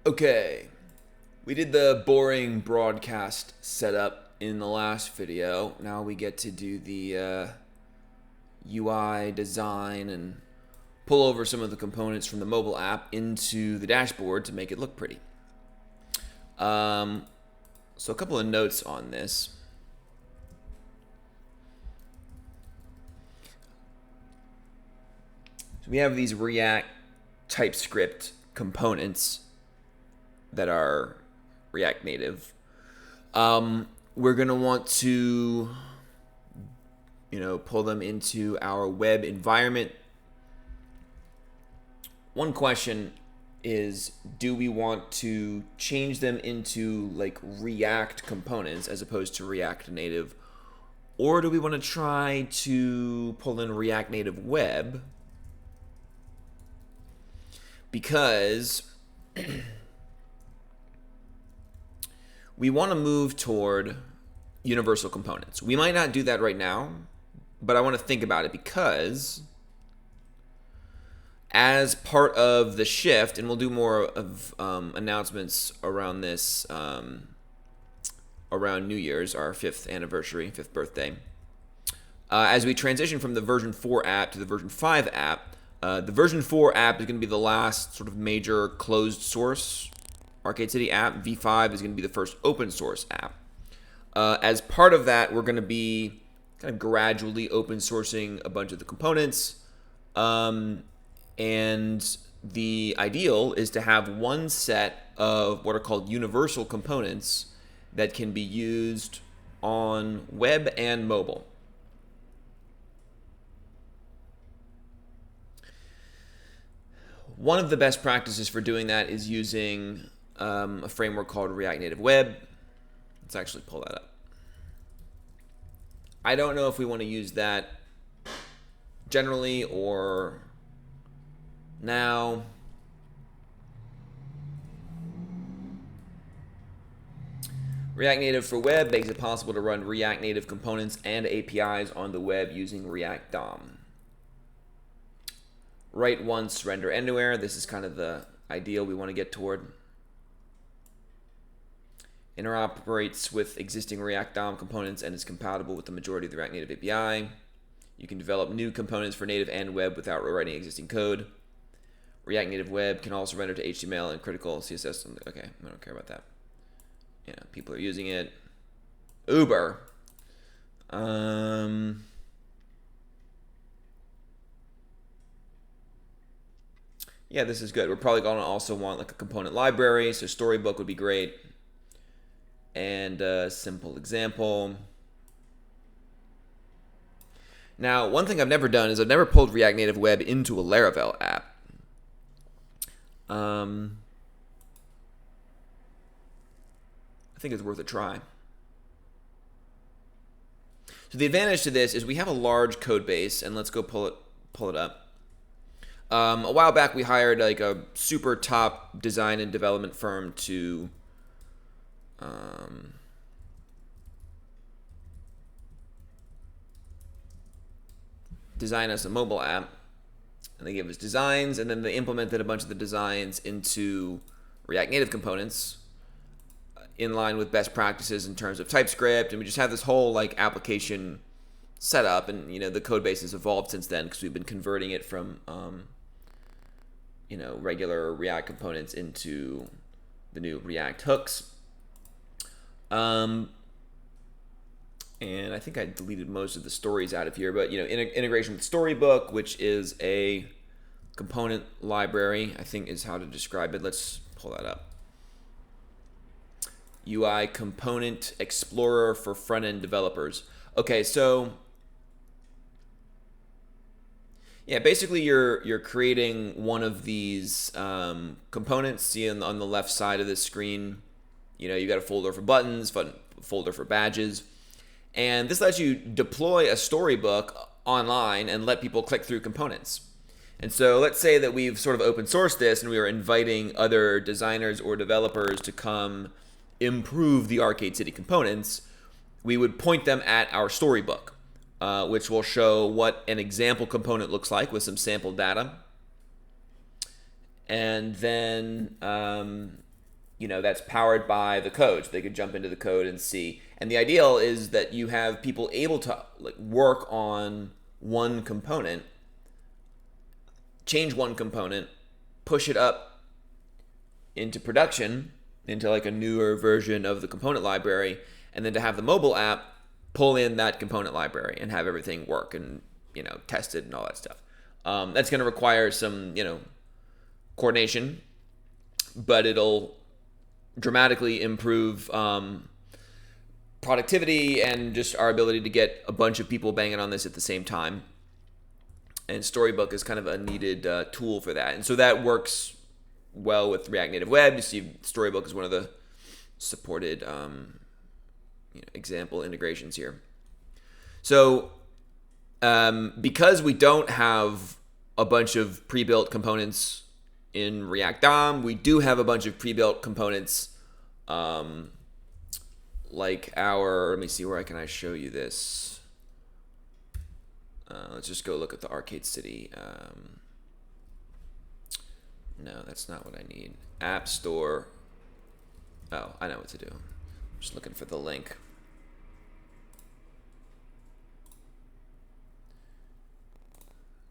Okay, we did the boring broadcast setup in the last video. Now we get to do the UI design and pull over some of the components from the mobile app into the dashboard to make it look pretty. So a couple of notes on this. So we have these React TypeScript components that are React Native. We're going to want to, pull them into our web environment. One question is, do we want to change them into like React components as opposed to React Native? Or do we want to try to pull in React Native Web? Because we want to move toward universal components. We might not do that right now, but I want to think about it because as part of the shift, and we'll do more of announcements around this around New Year's, our 5th anniversary, 5th birthday. As we transition from the version 4 app to the version 5 app, the version 4 app is going to be the last sort of major closed source Arcade City app. V5 is going to be the first open source app. As part of that, we're going to be kind of gradually open sourcing a bunch of the components. And the ideal is to have one set of what are called universal components that can be used on web and mobile. One of the best practices for doing that is using a framework called React Native Web. Let's actually pull that up. I don't know if we want to use that generally or now. React Native for Web makes it possible to run React Native components and APIs on the web using React DOM. Write once, render anywhere. This is kind of the ideal we want to get toward. Interoperates with existing React DOM components and is compatible with the majority of the React Native API. You can develop new components for native and web without rewriting existing code. React Native Web can also render to HTML and critical CSS. Okay, I don't care about that. People are using it. Uber. Yeah, this is good. We're probably going to also want like a component library. So Storybook would be great. And a simple example. Now, one thing I've never done is I've never pulled React Native Web into a Laravel app. I think it's worth a try. So the advantage to this is we have a large code base, and let's go pull it up. A while back, we hired like a super top design and development firm to design us a mobile app. And they gave us designs, and then they implemented a bunch of the designs into React Native components in line with best practices in terms of TypeScript. And we just have this whole like application set up, and the code base has evolved since then because we've been converting it from regular React components into the new React hooks. And I think I deleted most of the stories out of here, but integration with Storybook, which is a component library, I think is how to describe it. Let's pull that up. UI Component Explorer for front-end developers. Okay, so yeah, basically you're creating one of these components. See on the left side of this screen, you got a folder for buttons, folder for badges. And this lets you deploy a storybook online and let people click through components. And so let's say that we've sort of open sourced this and we are inviting other designers or developers to come improve the Arcade City components. We would point them at our storybook, which will show what an example component looks like with some sample data. And then that's powered by the code, so they could jump into the code and see. And the ideal is that you have people able to like work on one component, change one component, push it up into production, into like a newer version of the component library, and then to have the mobile app pull in that component library and have everything work and, test it and all that stuff. That's going to require some, coordination, but it'll dramatically improve productivity and just our ability to get a bunch of people banging on this at the same time. And Storybook is kind of a needed tool for that. And so that works well with React Native Web. You see Storybook is one of the supported example integrations here. So because we don't have a bunch of pre-built components in React DOM, we do have a bunch of pre-built components like let me see, where can I show you this? Let's just go look at the Arcade City. No, that's not what I need. App Store. Oh, I know what to do. I'm just looking for the link.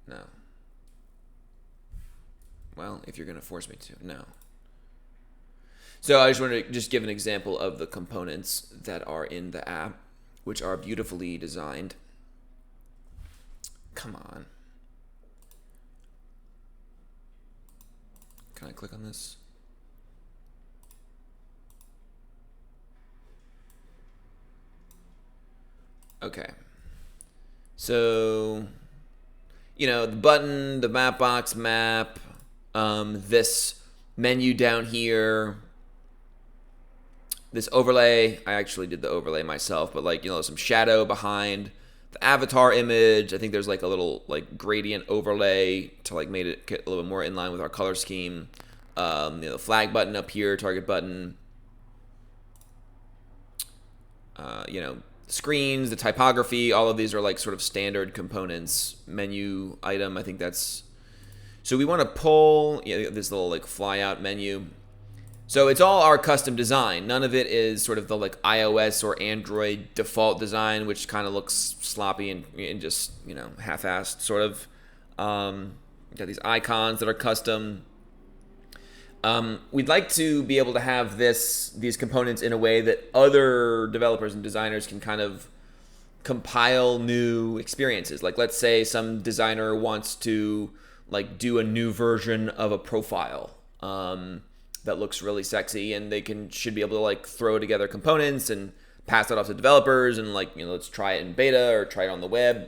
No. Well, if you're going to force me to, no. So I just want to just give an example of the components that are in the app, which are beautifully designed. Come on. Can I click on this? Okay. So, the button, the map box map, this menu down here, this overlay. I actually did the overlay myself, but some shadow behind the avatar image. I think there's like a little gradient overlay to make it get a little bit more in line with our color scheme. The flag button up here, target button. Screens, the typography, all of these are sort of standard components. Menu item, I think that's. So we want to pull this little fly out menu. So it's all our custom design. None of it is sort of the iOS or Android default design, which kind of looks sloppy and just half-assed sort of. Got these icons that are custom. We'd like to be able to have these components in a way that other developers and designers can kind of compile new experiences. Let's say some designer wants to do a new version of a profile that looks really sexy, and they should be able to throw together components and pass that off to developers and let's try it in beta or try it on the web.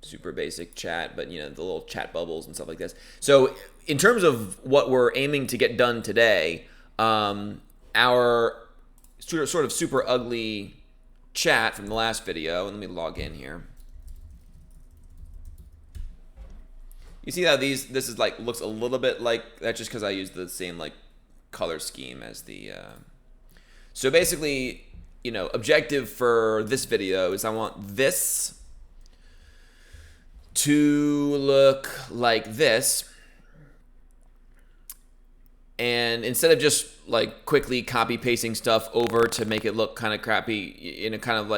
Super basic chat, but the little chat bubbles and stuff like this. So in terms of what we're aiming to get done today, our sort of super ugly chat from the last video, and let me log in here. You see how this is looks a little bit like that, just because I used the same color scheme as the. So basically, objective for this video is I want this to look like this, and instead of just quickly copy pasting stuff over to make it look kind of crappy in a kind of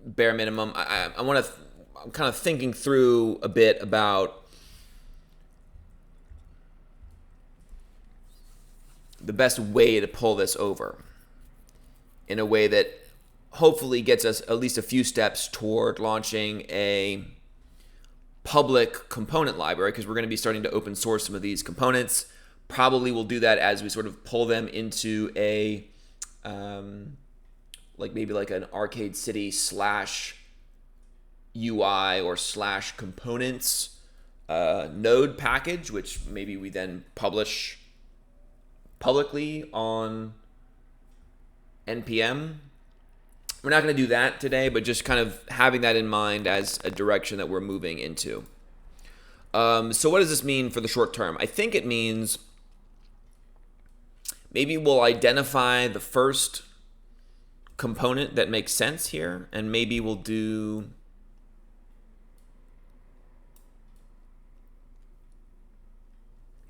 bare minimum, I'm kind of thinking through a bit about the best way to pull this over in a way that hopefully gets us at least a few steps toward launching a public component library, because we're going to be starting to open source some of these components. Probably we'll do that as we sort of pull them into a maybe an Arcade City /UI or /components node package, which maybe we then publish publicly on NPM. We're not going to do that today, but just kind of having that in mind as a direction that we're moving into. So what does this mean for the short term? I think it means maybe we'll identify the first component that makes sense here, and maybe we'll do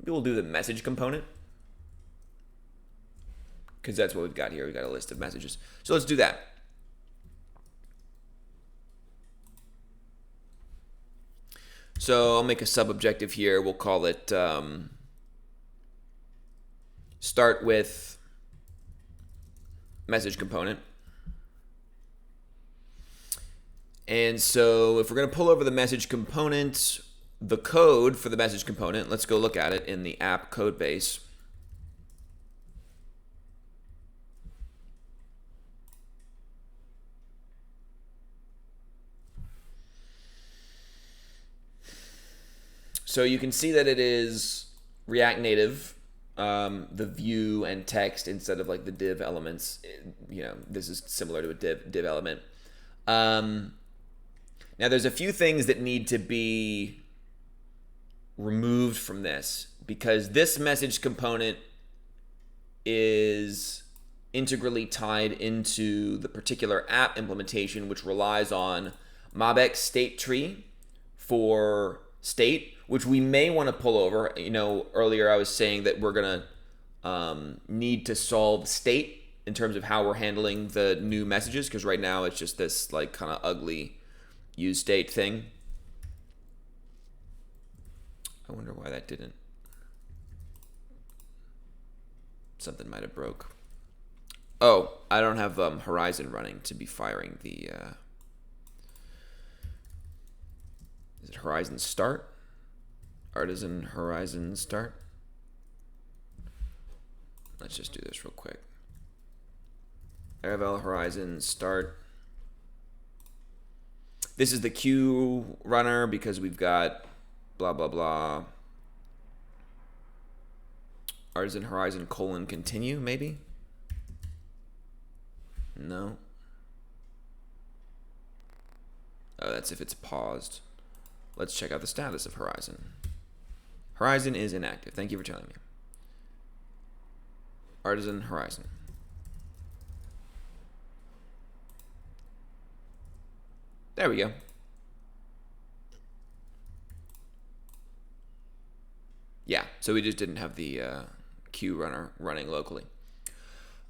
we will do the message component, because that's what we've got here. We've got a list of messages. So let's do that. So I'll make a sub-objective here. We'll call it start with message component. And so if we're going to pull over the message component, the code for the message component, let's go look at it in the app code base. So you can see that it is React Native, the view and text instead of like the div elements. You know, this is similar to a div element. Now there's a few things that need to be removed from this, because this message component is integrally tied into the particular app implementation, which relies on MobX state tree for state, which we may want to pull over. You know, earlier I was saying that we're gonna need to solve state in terms of how we're handling the new messages, because right now it's just this like kind of ugly use state thing. I wonder why that didn't. Something might have broke. Oh, I don't have Horizon running to be firing the. Is it Horizon start? Artisan Horizon start. Let's just do this real quick. Laravel Horizon start. This is the queue runner because we've got blah, blah, blah. Artisan Horizon : continue, maybe? No. Oh, that's if it's paused. Let's check out the status of Horizon. Horizon is inactive. Thank you for telling me. Artisan Horizon. There we go. Yeah, so we just didn't have the queue runner running locally.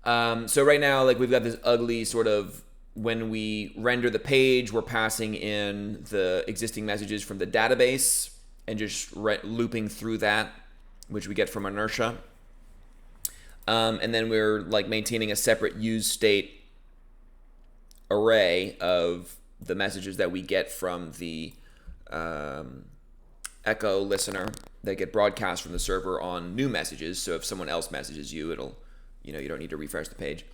So right now, like we've got this ugly sort of, when we render the page, we're passing in the existing messages from the database and just looping through that, which we get from inertia. And then we're like maintaining a separate use state array of the messages that we get from the Echo listener that get broadcast from the server on new messages. So if someone else messages you, it'll, you know, you don't need to refresh the page.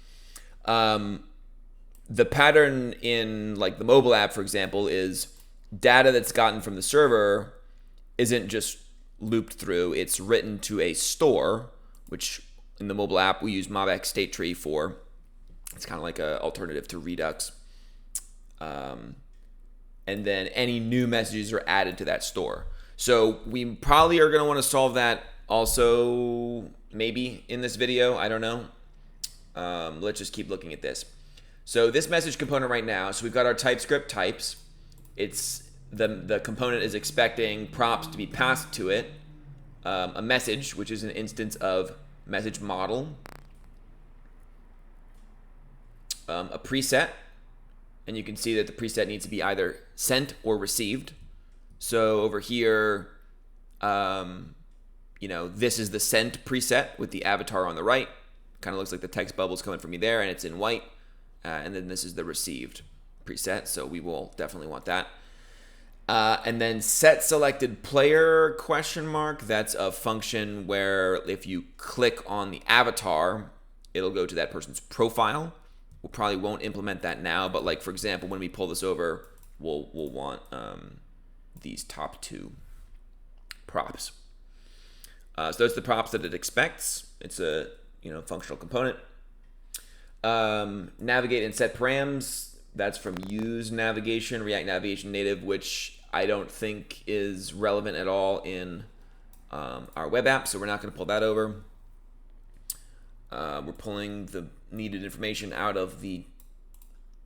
The pattern in like the mobile app, for example, is data that's gotten from the server isn't just looped through. It's written to a store, which in the mobile app we use MobX state tree for. It's kind of like an alternative to Redux. And then any new messages are added to that store. So we probably are going to want to solve that also maybe in this video. I don't know. Let's just keep looking at this. So this message component right now, so we've got our TypeScript types. It's the component is expecting props to be passed to it. A message, which is an instance of message model. A preset. And you can see that the preset needs to be either sent or received. So over here, you know, this is the sent preset with the avatar on the right. Kind of looks like the text bubble's coming from me there, and it's in white. And then this is the received preset, so we will definitely want that. And then set selected player ? That's a function where if you click on the avatar, it'll go to that person's profile. We probably won't implement that now, but like for example, when we pull this over, we'll want these top two props. So that's the props that it expects. It's a functional component. Navigate and set params. That's from use navigation, React Navigation Native, which I don't think is relevant at all in our web app, so we're not going to pull that over. We're pulling the needed information out of the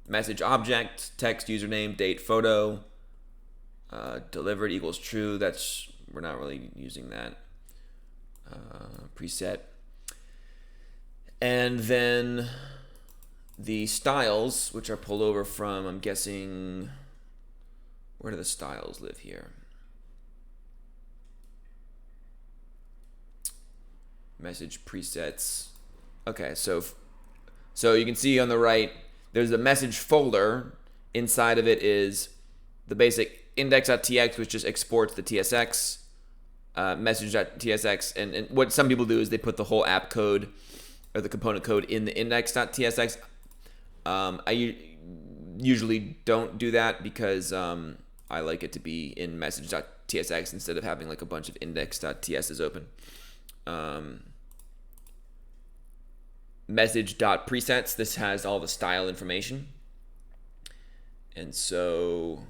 message object, text, username, date, photo. Delivered equals true. We're not really using that. preset. And then the styles, which are pulled over from, I'm guessing, where do the styles live here? Message presets. Okay, so you can see on the right, there's a message folder. Inside of it is the basic index.tx, which just exports the TSX, message.tsx, and what some people do is they put the whole app code or the component code in the index.tsx. I usually don't do that because I like it to be in message.tsx instead of having like a bunch of index.ts's open. Message.presets, this has all the style information. And so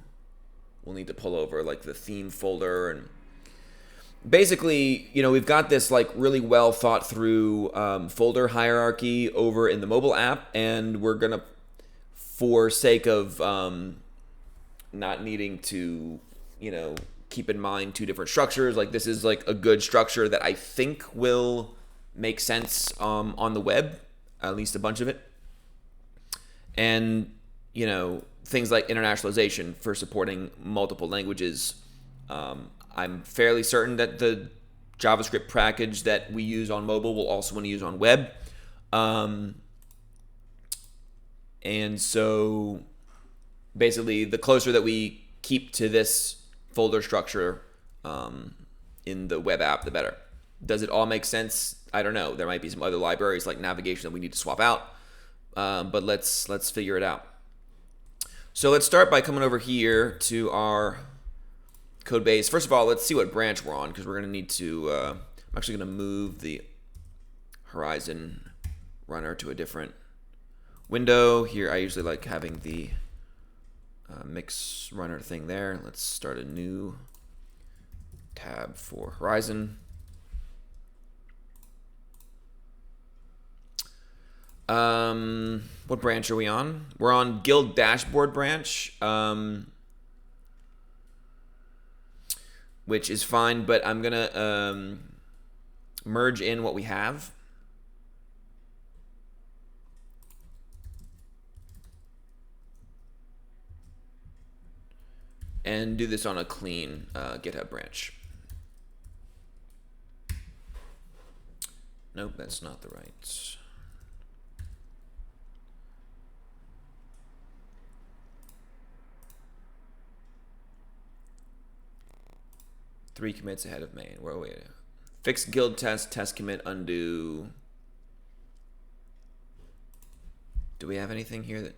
we'll need to pull over like the theme folder, and basically, we've got this like really well thought through folder hierarchy over in the mobile app, and we're gonna, for sake of not needing to, keep in mind two different structures, like this is like a good structure that I think will make sense on the web, at least a bunch of it. And, things like internationalization for supporting multiple languages. I'm fairly certain that the JavaScript package that we use on mobile will also want to use on web. And so basically, the closer that we keep to this folder structure in the web app, the better. Does it all make sense? I don't know. There might be some other libraries like navigation that we need to swap out, but let's figure it out. So let's start by coming over here to our code base. First of all, let's see what branch we're on, because we're going to need to, I'm actually going to move the Horizon runner to a different window. Here, I usually like having the mix runner thing there. Let's start a new tab for Horizon. What branch are we on? We're on Guild Dashboard branch, which is fine, but I'm gonna merge in what we have. And do this on a clean GitHub branch. Nope, that's not the right. Three commits ahead of main. Where are we? Fix guild test commit, undo. Do we have anything here that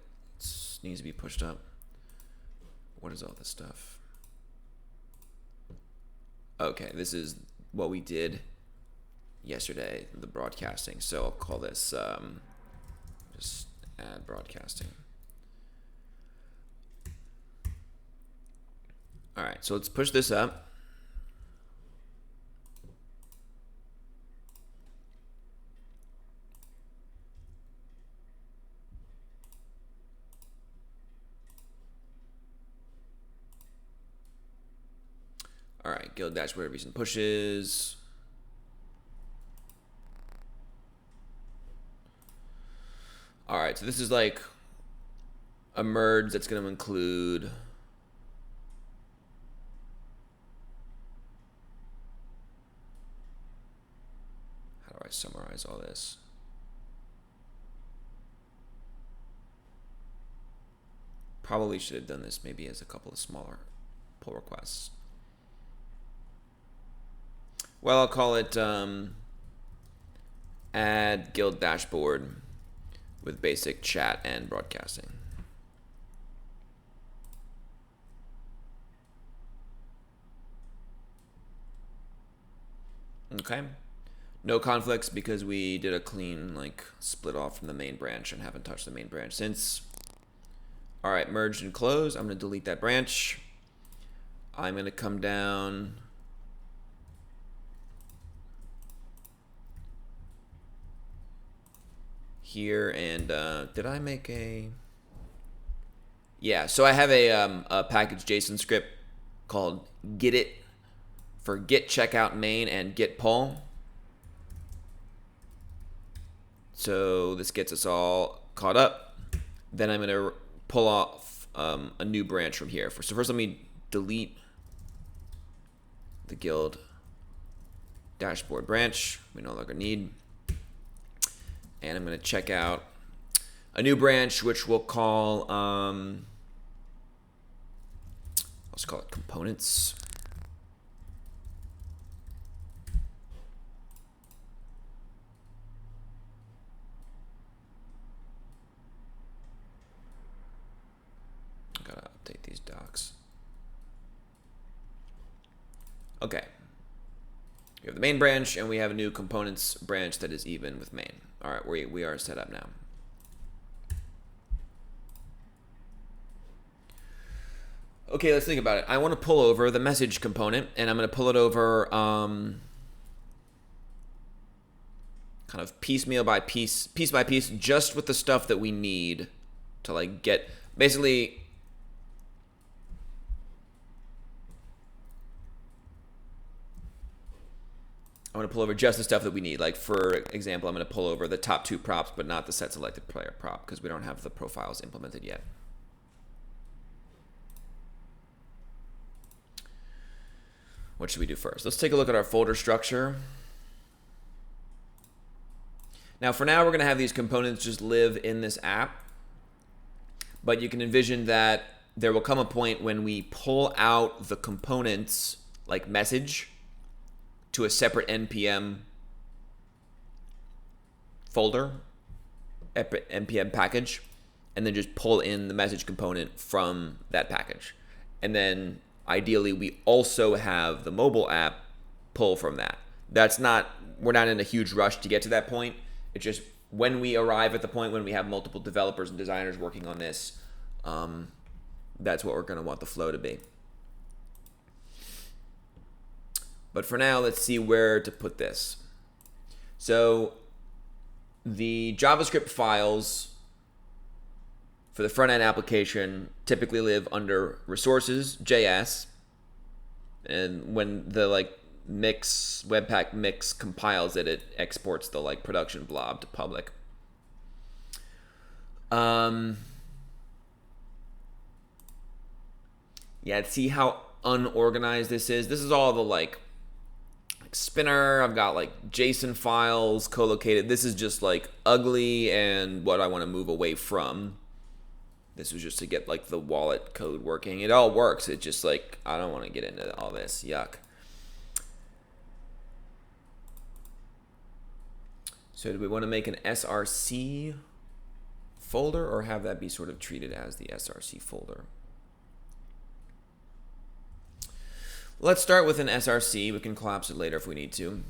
needs to be pushed up? What is all this stuff? Okay, this is what we did yesterday, the broadcasting. So I'll call this just add broadcasting. All right, so let's push this up. All right, guild dashboard recent pushes. All right, so this is like a merge that's going to include how do I summarize all this? Probably should have done this maybe as a couple of smaller pull requests. Well, I'll call it add guild dashboard with basic chat and broadcasting. Okay. No conflicts because we did a clean split off from the main branch and haven't touched the main branch since. All right, merged and closed. I'm going to delete that branch. I'm going to come down here and did I make a? Yeah, so I have a package JSON script called get it for get checkout main and get pull. So this gets us all caught up. Then I'm going to pull off a new branch from here. So first let me delete the guild dashboard branch we no longer need. And I'm going to check out a new branch, which we'll call, let's call it components. I gotta update these docs. Okay. We have the main branch, and we have a new components branch that is even with main. All right, we are set up now. Okay, let's think about it. I want to pull over the message component, and I'm going to pull it over kind of piecemeal by piece by piece, just with the stuff that we need to like get, basically, I'm going to pull over just the stuff that we need. Like, for example, I'm going to pull over the top 2 props, but not the set selected player prop, because we don't have the profiles implemented yet. What should we do first? Let's take a look at our folder structure. Now, for now, we're going to have these components just live in this app. But you can envision that there will come a point when we pull out the components, like message, to a separate NPM folder, NPM package, and then just pull in the message component from that package. And then ideally we also have the mobile app pull from that. We're not in a huge rush to get to that point. It's just when we arrive at the point when we have multiple developers and designers working on this, that's what we're going to want the flow to be. But for now, let's see where to put this. So the JavaScript files for the front-end application typically live under resources, JS. And when the Webpack mix compiles it, it exports the production blob to public. Yeah, see how unorganized this is? This is all the spinner. I've got JSON files co-located. This is just ugly and what I want to move away from. This was just to get the wallet code working. It all works. It's just I don't want to get into all this. Yuck. So do we want to make an SRC folder or have that be sort of treated as the SRC folder? Let's start with an SRC. We can collapse it later if we need to.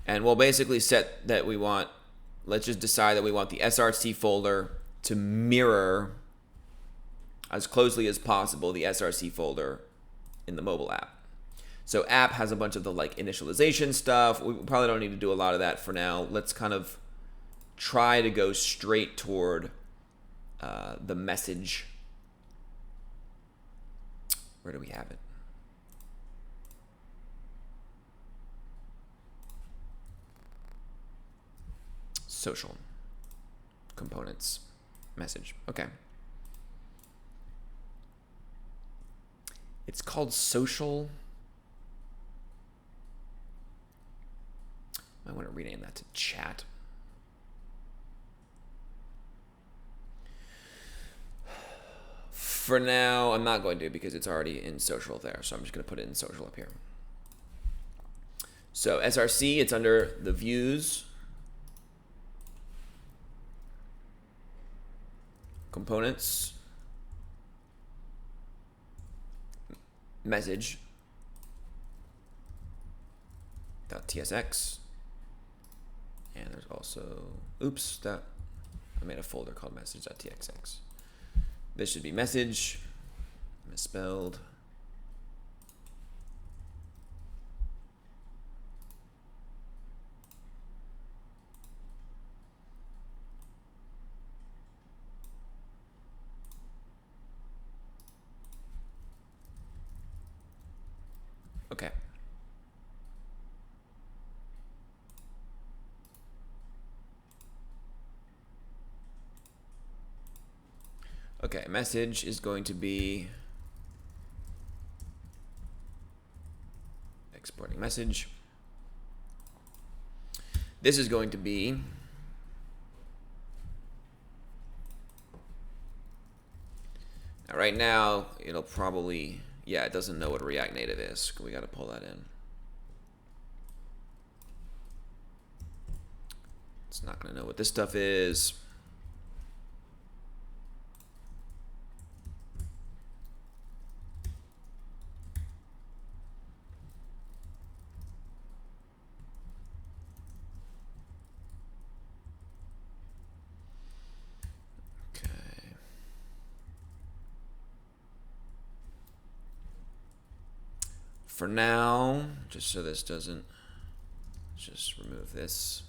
And we'll basically set that let's just decide that we want the SRC folder to mirror as closely as possible the SRC folder in the mobile app. So app has a bunch of the initialization stuff. We probably don't need to do a lot of that for now. Let's kind of try to go straight toward the message. Where do we have it? Social components message. Okay. It's called social. I want to rename that to chat. For now, I'm not going to because it's already in social there. So I'm just going to put it in social up here. So SRC, it's under the views. Components, message, .tsx, and there's also, oops, I made a folder called message.txx. This should be message, misspelled. Okay. Okay, message is going to be exporting message. This is going to be right now, it'll probably, yeah, it doesn't know what React Native is. We got to pull that in. It's not going to know what this stuff is. For now, just so this doesn't, let's just remove this.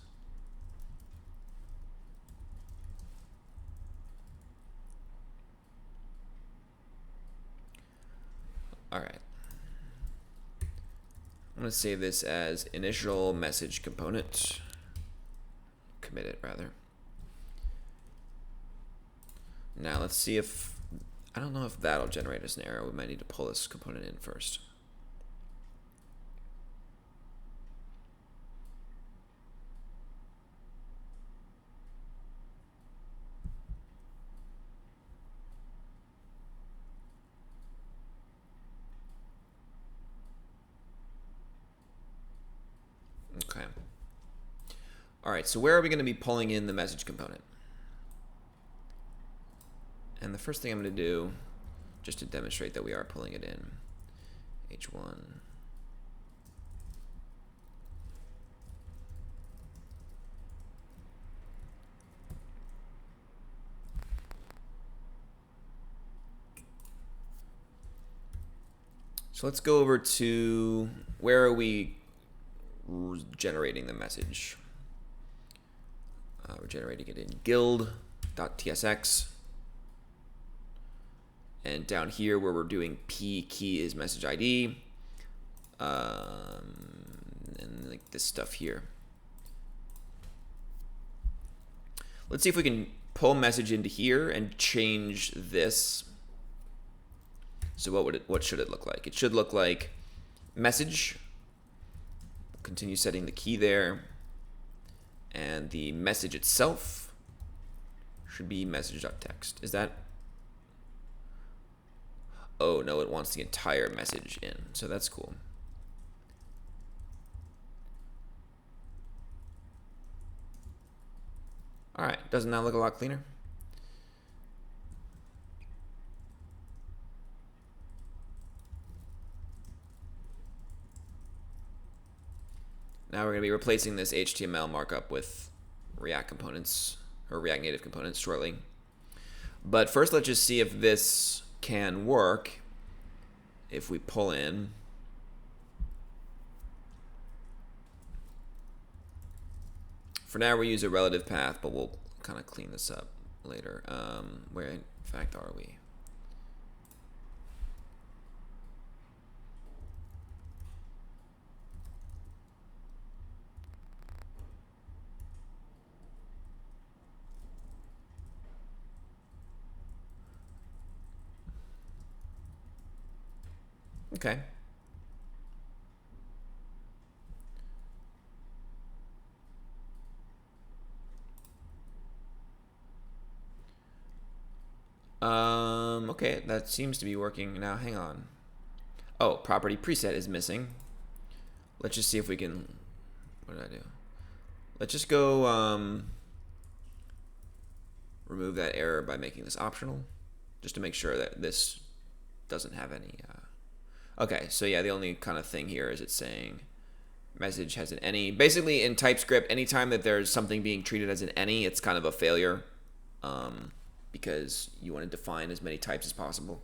All right. I'm going to save this as initial message component. Commit it, rather. Now let's see if, I don't know if that'll generate us an error. We might need to pull this component in first. Okay. All right, so where are we going to be pulling in the message component? And the first thing I'm going to do, just to demonstrate that we are pulling it in, H1. So let's go over to, where are we generating the message? We're generating it in guild.tsx. And down here where we're doing p key is message ID. And like this stuff here. Let's see if we can pull message into here and change this. So what should it look like? It should look like message. Continue setting the key there. And the message itself should be message.text. Is that? Oh, no, it wants the entire message in. So that's cool. All right, doesn't that look a lot cleaner? Now we're going to be replacing this HTML markup with React components, or React Native components shortly. But first, let's just see if this can work if we pull in. For now, we use a relative path, but we'll kind of clean this up later. Where, in fact, are we? Okay. Okay, that seems to be working now. Hang on. Oh, property preset is missing. Let's just see if we can, what did I do? Let's just go remove that error by making this optional, just to make sure that this doesn't have any. Okay, so yeah, the only kind of thing here is it's saying message has an any. Basically, in TypeScript, anytime that there's something being treated as an any, it's kind of a failure, because you want to define as many types as possible.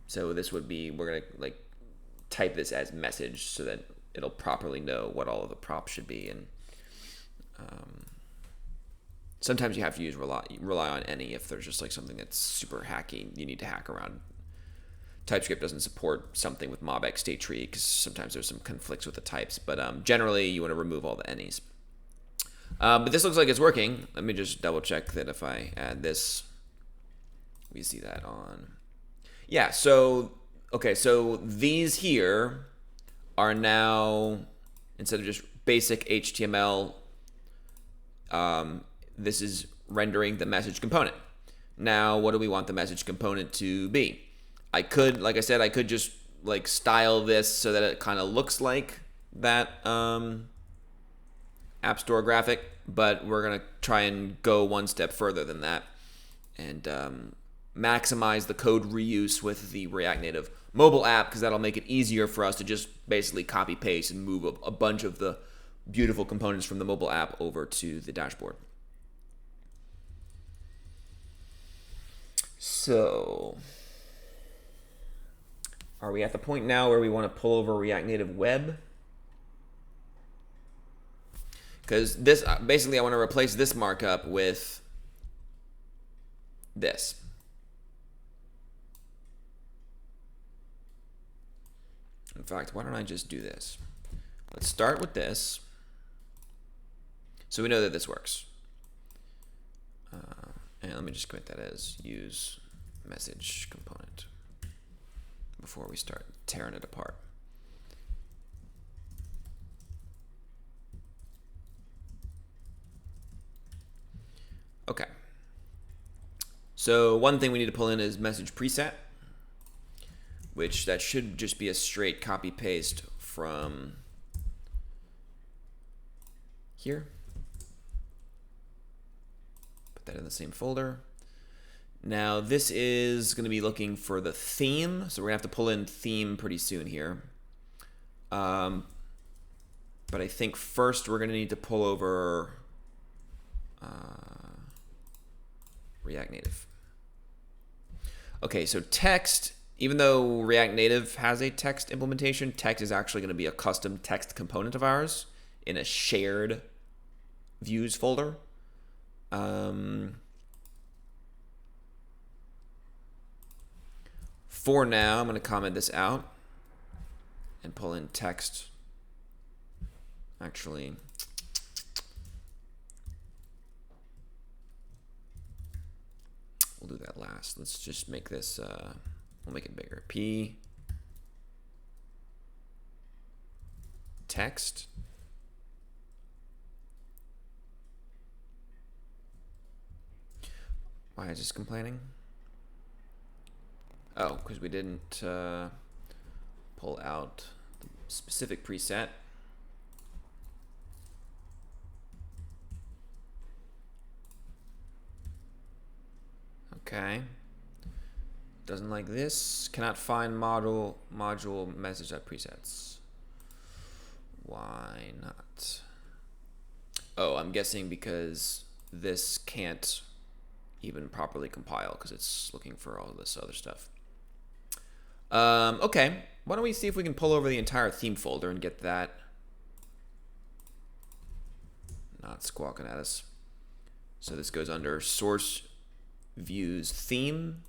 So this would be, we're gonna like type this as message so that it'll properly know what all of the props should be. And sometimes you have to use rely on any if there's just like something that's super hacky. You need to hack around. TypeScript doesn't support something with mobx state tree because sometimes there's some conflicts with the types. But generally, you want to remove all the any's. But this looks like it's working. Let me just double check that if I add this We see that on. Yeah. So okay. So these here are now, instead of just basic HTML, this is rendering the message component. Now, what do we want the message component to be? I could, like I said, I could just like style this so that it kind of looks like that App Store graphic, but we're gonna try and go one step further than that and maximize the code reuse with the React Native mobile app, because that'll make it easier for us to just basically copy paste and move a bunch of the beautiful components from the mobile app over to the dashboard. So, are we at the point now where we want to pull over React Native Web? Because this, basically I want to replace this markup with this. In fact, why don't I just do this? Let's start with this, so we know that this works. And let me just quit that as use message component before we start tearing it apart. Okay. So one thing we need to pull in is message preset, which that should just be a straight copy paste from here. Put that in the same folder. Now this is going to be looking for the theme, so we're going to have to pull in theme pretty soon here. But I think first we're going to need to pull over React Native. Okay, so text, even though React Native has a text implementation, text is actually going to be a custom text component of ours in a shared views folder. For now, I'm going to comment this out and pull in text. Actually, we'll do that last. Let's just make this, we'll make it bigger. P text. Why is this complaining? Oh, because we didn't pull out the specific preset. Okay. Doesn't like this. Cannot find module message.presets. Why not? Oh, I'm guessing because this can't even properly compile because it's looking for all this other stuff. Okay, why don't we see if we can pull over the entire theme folder and get that not squawking at us. So this goes under source views theme.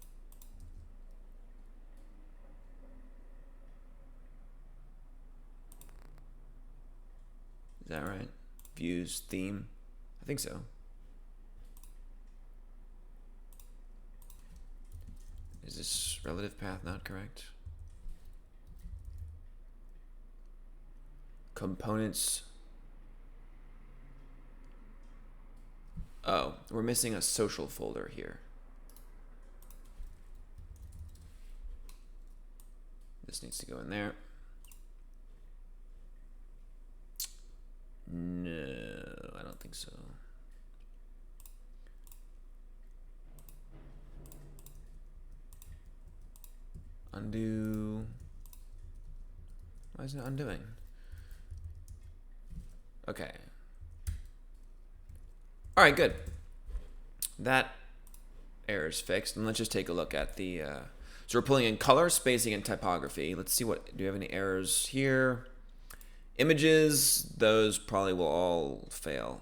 Is that right? Views theme? I think so. Is this relative path not correct? Components. Oh, we're missing a social folder here. This needs to go in there. No, I don't think so. Undo. Why is it undoing? Okay. All right, good. That error is fixed. And let's just take a look at the... so we're pulling in color, spacing, and typography. Let's see what... Do we have any errors here? Images, those probably will all fail.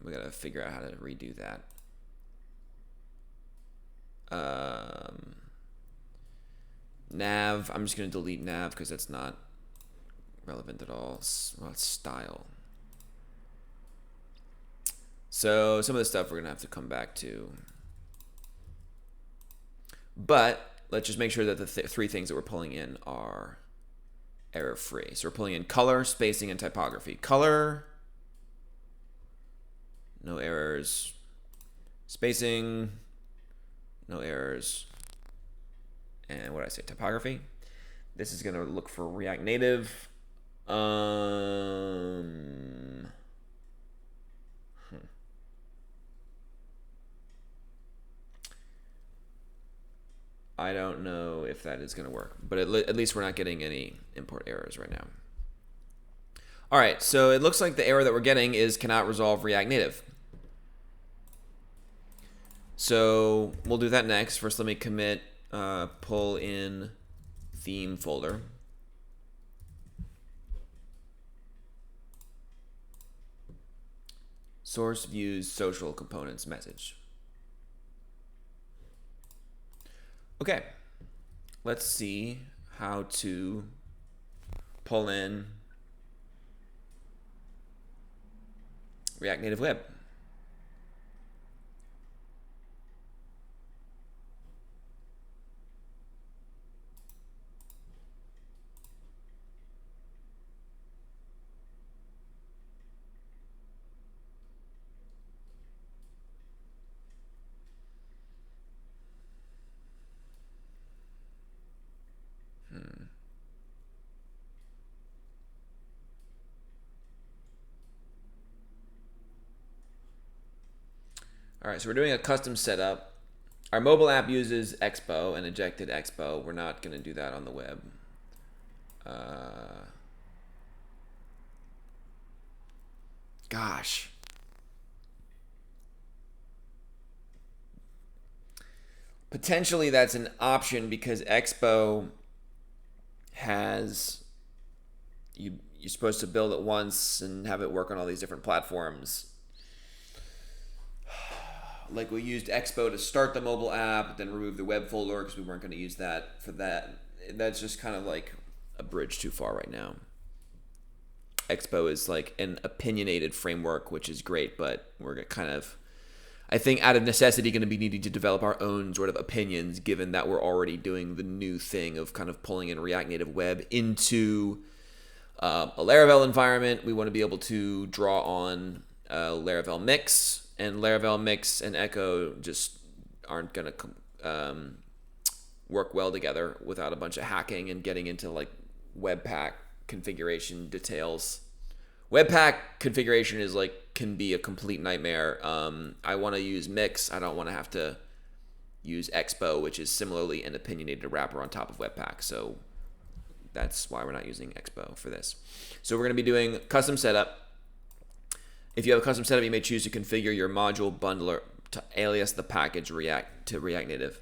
We got to figure out how to redo that. Nav, I'm just going to delete nav because that's not relevant at all. Well, it's style. So some of the stuff we're going to have to come back to. But let's just make sure that the three things that we're pulling in are error-free. So we're pulling in color, spacing, and typography. Color, no errors. Spacing, no errors. And what did I say? Typography. This is going to look for React Native. I don't know if that is going to work, but at least we're not getting any import errors right now. All right, so it looks like the error that we're getting is cannot resolve React Native. So we'll do that next. First, let me commit pull in theme folder. Source views social components message. Okay, let's see how to pull in React Native Web. All right, so we're doing a custom setup. Our mobile app uses Expo and injected Expo. We're not going to do that on the web. Gosh. Potentially that's an option because Expo has, you're supposed to build it once and have it work on all these different platforms. Like we used Expo to start the mobile app, then remove the web folder because we weren't going to use that for that. That's just kind of like a bridge too far right now. Expo is like an opinionated framework, which is great, but we're kind of, I think out of necessity, going to be needing to develop our own sort of opinions, given that we're already doing the new thing of kind of pulling in React Native Web into a Laravel environment. We want to be able to draw on Laravel Mix, and Laravel Mix and Echo just aren't going to work well together without a bunch of hacking and getting into like Webpack configuration details. Webpack configuration is like can be a complete nightmare. I want to use Mix. I don't want to have to use Expo, which is similarly an opinionated wrapper on top of Webpack. So that's why we're not using Expo for this. So we're going to be doing custom setup. If you have a custom setup, you may choose to configure your module bundler to alias the package React to React Native.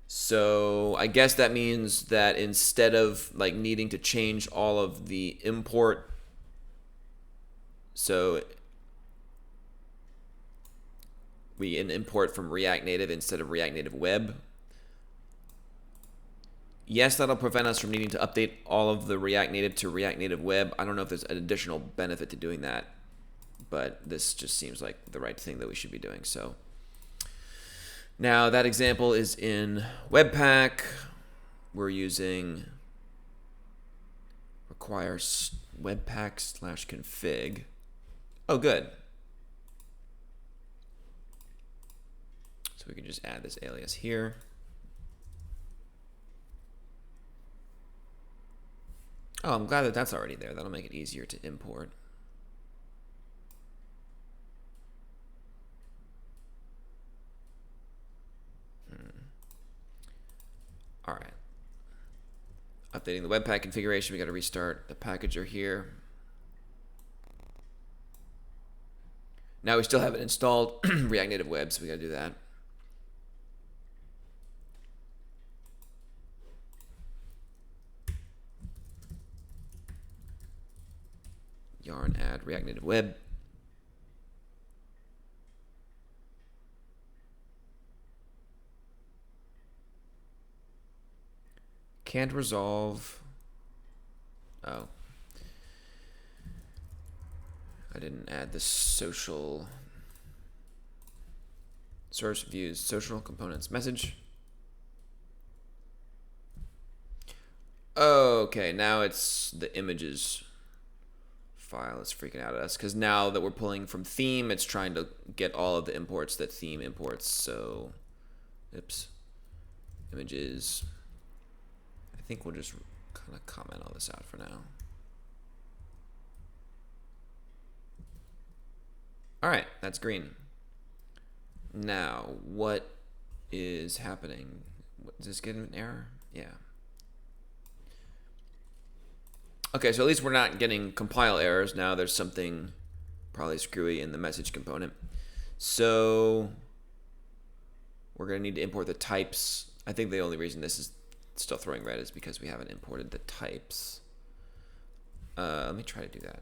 So I guess that means that instead of like needing to change all of the import, so we import from React Native instead of React Native Web. Yes, that'll prevent us from needing to update all of the React Native to React Native Web. I don't know if there's an additional benefit to doing that, but this just seems like the right thing that we should be doing. So now that example is in Webpack. We're using require webpack/config. Oh, good. So we can just add this alias here. Oh, I'm glad that that's already there. That'll make it easier to import. All right. Updating the Webpack configuration. We got to restart the packager here. Now we still haven't installed React Native Web, so we got to do that. Yarn add React Native Web. Can't resolve. Oh. I didn't add the social. Source views social components message. Okay, now it's the images file is freaking out at us because now that we're pulling from theme, it's trying to get all of the imports that theme imports. So, oops, images. I think we'll just kind of comment all this out for now. All right, that's green. Now, what is happening? Does this get an error? Yeah. Okay, so at least we're not getting compile errors. Now there's something probably screwy in the message component. So we're going to need to import the types. I think the only reason this is still throwing red is because we haven't imported the types. Let me try to do that.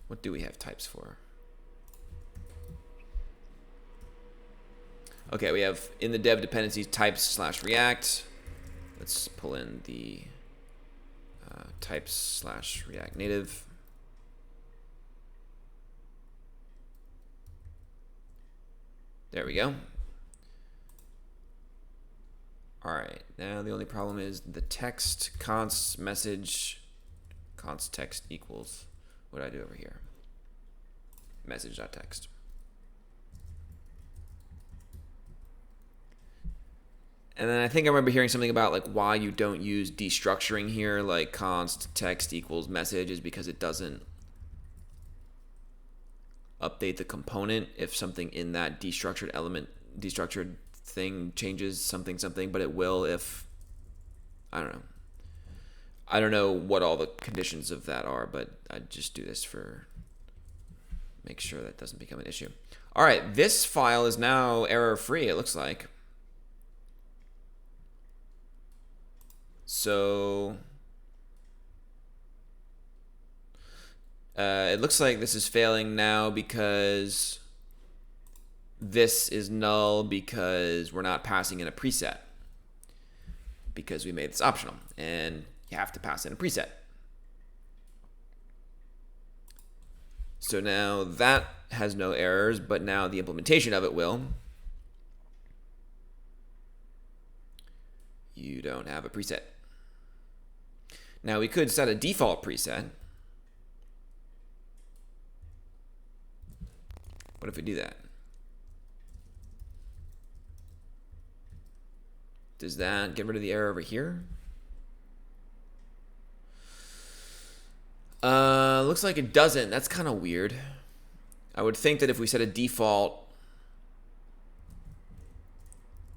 What do we have types for? Okay, we have in the dev dependencies types / React. Let's pull in the types / React Native. There we go. All right, now the only problem is the text const message const text equals, what do I do over here? Message.text. And then I think I remember hearing something about like why you don't use destructuring here, like const text equals message, is because it doesn't update the component if something in that destructured element, destructured thing changes something, but it will if, I don't know. I don't know what all the conditions of that are, but I just do this for make sure that doesn't become an issue. All right, this file is now error free, it looks like. So it looks like this is failing now because this is null because we're not passing in a preset because we made this optional and you have to pass in a preset. So now that has no errors, but now the implementation of it will. You don't have a preset. Now we could set a default preset. What if we do that? Does that get rid of the error over here? Looks like it doesn't. That's kind of weird. I would think that if we set a default,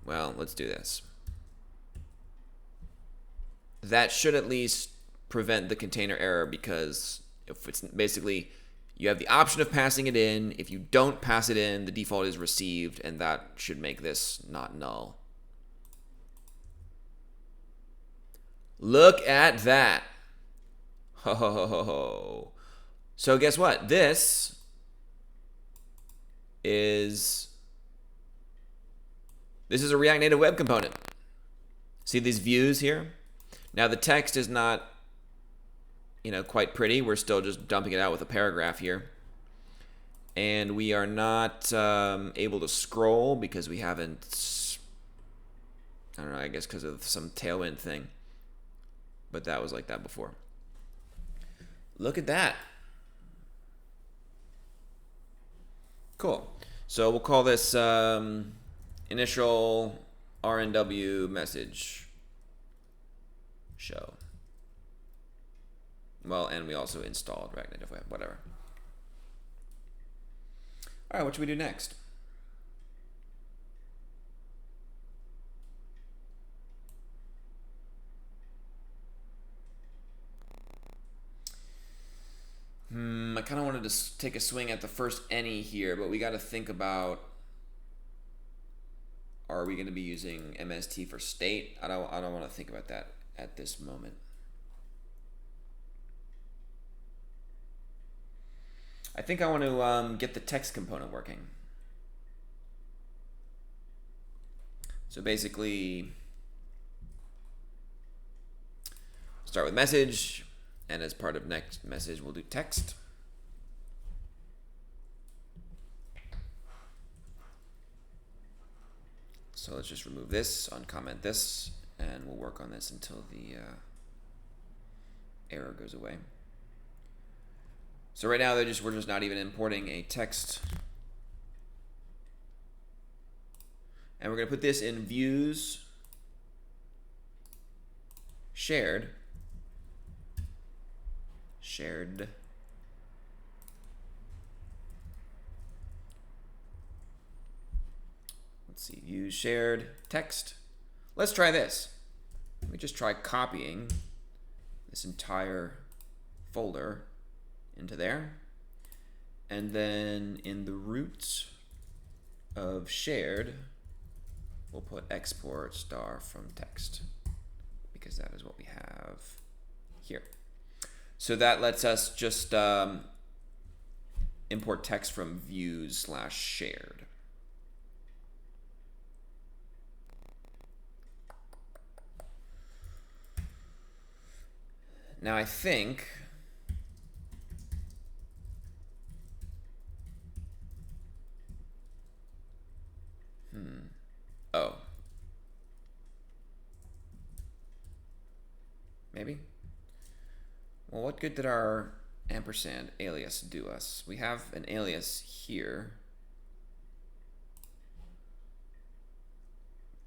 well, let's do this. That should at least prevent the container error, because if it's basically you have the option of passing it in. If you don't pass it in, the default is received, and that should make this not null. Look at that. Ho ho ho ho ho. So guess what? This is a React Native web component. See these views here? Now the text is not, quite pretty. We're still just dumping it out with a paragraph here. And we are not able to scroll because we haven't, I don't know, I guess because of some Tailwind thing. But that was like that before. Look at that. Cool. So we'll call this initial RNW message show. Well, and we also installed React Native Web, whatever. All right, what should we do next? I kind of wanted to take a swing at the first any here, but we got to think about, are we going to be using MST for state? I don't want to think about that at this moment. I think I want to get the text component working. So basically, start with message, and as part of next message, we'll do text. So let's just remove this, uncomment this, and we'll work on this until the error goes away. So right now we're just not even importing a text. And we're going to put this in views shared. Let's see, views shared text. Let's try this. Let me just try copying this entire folder into there. And then in the root of shared, we'll put export star from text, because that is what we have here. So that lets us just import text from views/shared. Now I think oh, maybe. Well, what good did our ampersand alias do us? We have an alias here.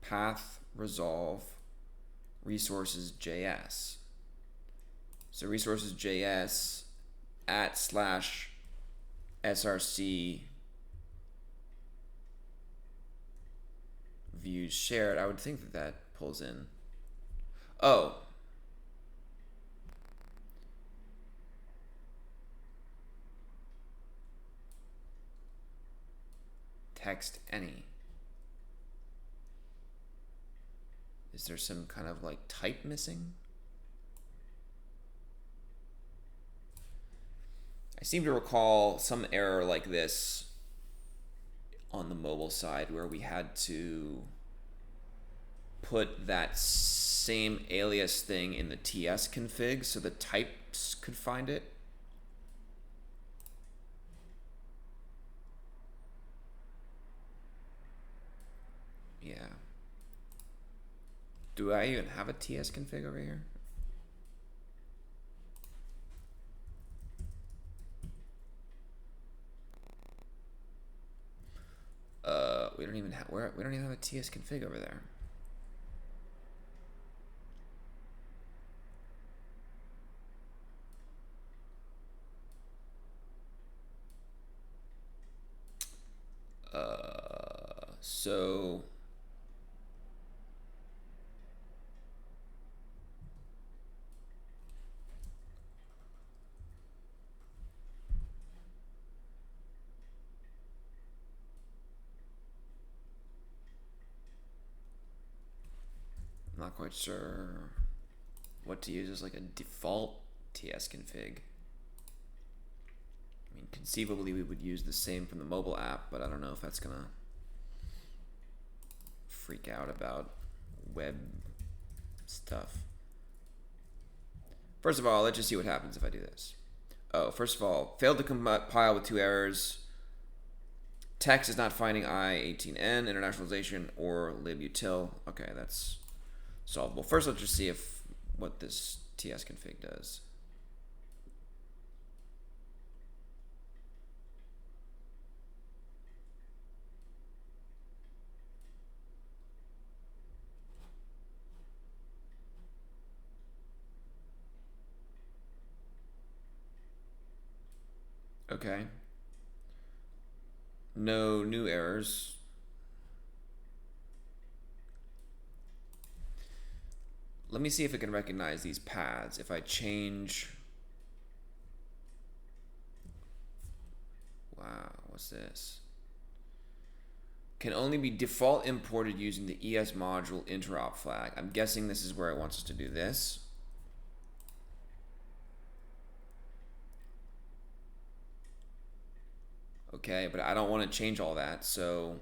Path resolve resources.js. So resources.js @/src views shared. I would think that that pulls in. Oh. Text any. Is there some kind of like type missing? I seem to recall some error like this on the mobile side where we had to put that same alias thing in the TS config so the types could find it. Yeah. Do I even have a TS config over here? We don't even have a TS config over there. So I'm not quite sure what to use as like a default TS config. I mean, conceivably we would use the same from the mobile app, but I don't know if that's gonna freak out about web stuff. First of all, let's just see what happens if I do this. Oh, first of all, failed to compile with 2 errors. Text is not finding I18N, internationalization, or libutil. Okay, that's solvable. First, let's just see what this TS config does. Okay. No new errors. Let me see if it can recognize these paths. If I change... Wow, what's this? Can only be default imported using the ES module interop flag. I'm guessing this is where it wants us to do this. Okay, but I don't want to change all that, so...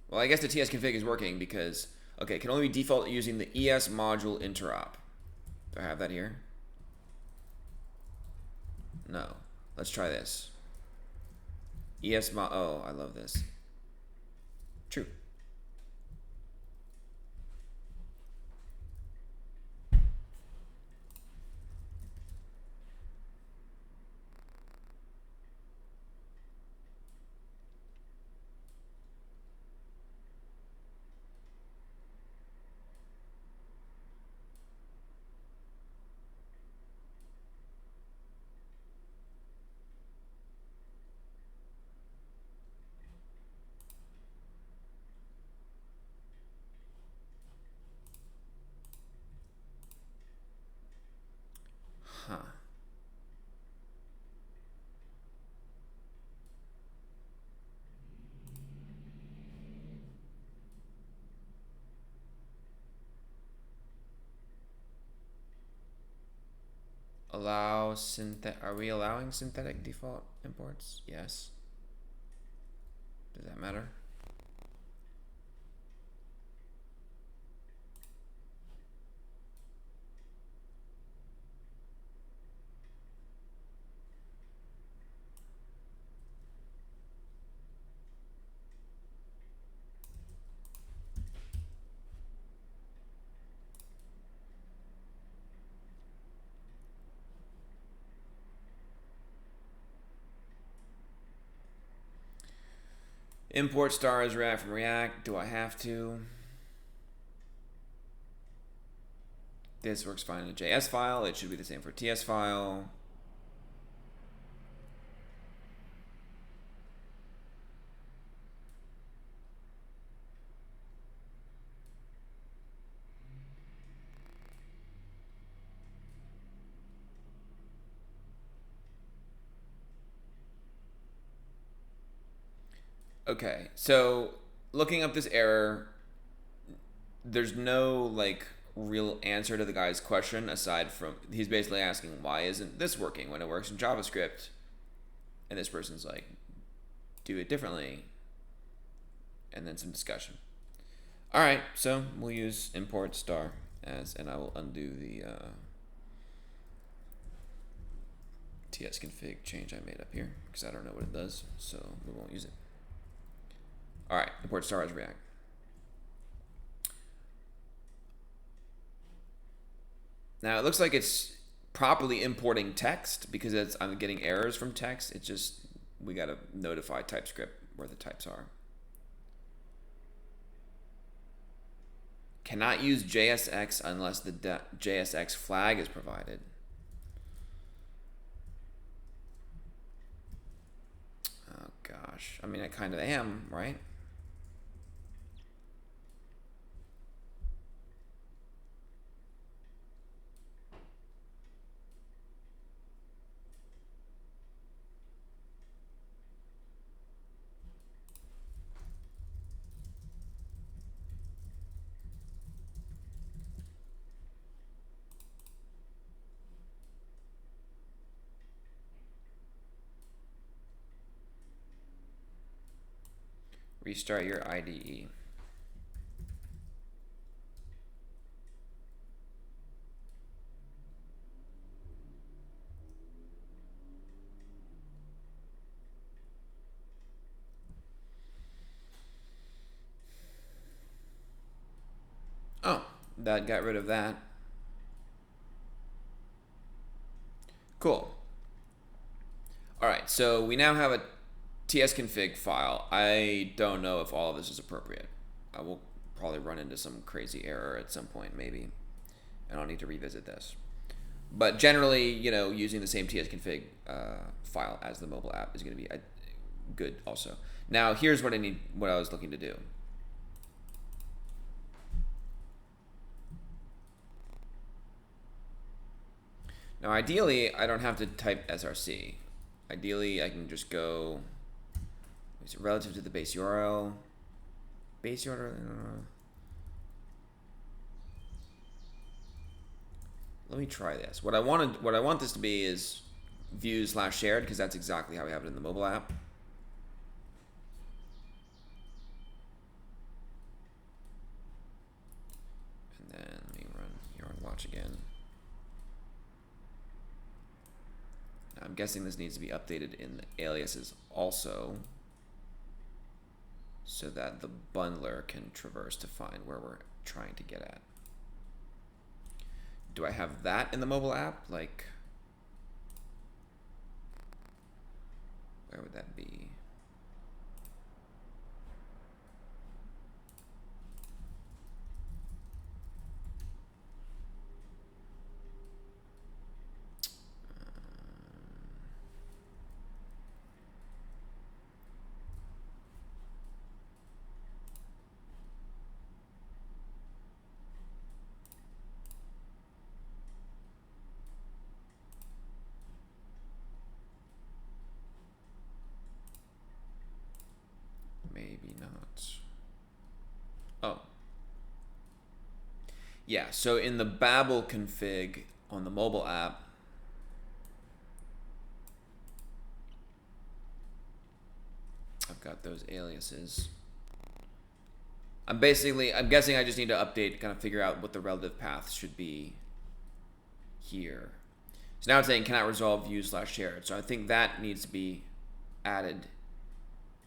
Well, I guess the TS config is working because... Okay, can only be default using the ES module interop. Do I have that here? No. Let's try this. Oh, I love this. True. Huh. Allow Are we allowing synthetic default imports? Yes. Does that matter? Import star as React from React. Do I have to? This works fine in a JS file. It should be the same for a TS file. Okay, so looking up this error, there's no like real answer to the guy's question aside from he's basically asking why isn't this working when it works in JavaScript, and this person's like, do it differently, and then some discussion. All right, so we'll use import star as, and I will undo the TS config change I made up here because I don't know what it does, so we won't use it. All right, import star as React. Now it looks like it's properly importing text because I'm getting errors from text. It's just we gotta notify TypeScript where the types are. Cannot use JSX unless the JSX flag is provided. Oh gosh, I mean I kind of am, right? Restart your IDE. Oh, that got rid of that. Cool. All right, so we now have a tsconfig file. I don't know if all of this is appropriate. I will probably run into some crazy error at some point, maybe, and I'll need to revisit this. But generally, you know, using the same tsconfig file as the mobile app is going to be good also. Now, here's what I was looking to do. Now, ideally, I don't have to type src. Ideally, I can just go relative to the base URL. Base URL. Let me try this. What I want this to be is views/shared because that's exactly how we have it in the mobile app. And then let me run yarn watch again. I'm guessing this needs to be updated in the aliases also. so that the bundler can traverse to find where we're trying to get at. Do I have that in the mobile app? Like, where would that be? Maybe not. Oh. Yeah, so in the Babel config on the mobile app, I've got those aliases. I'm guessing I just need to update, kind of figure out what the relative path should be here. So now it's saying cannot resolve view/shared. So I think that needs to be added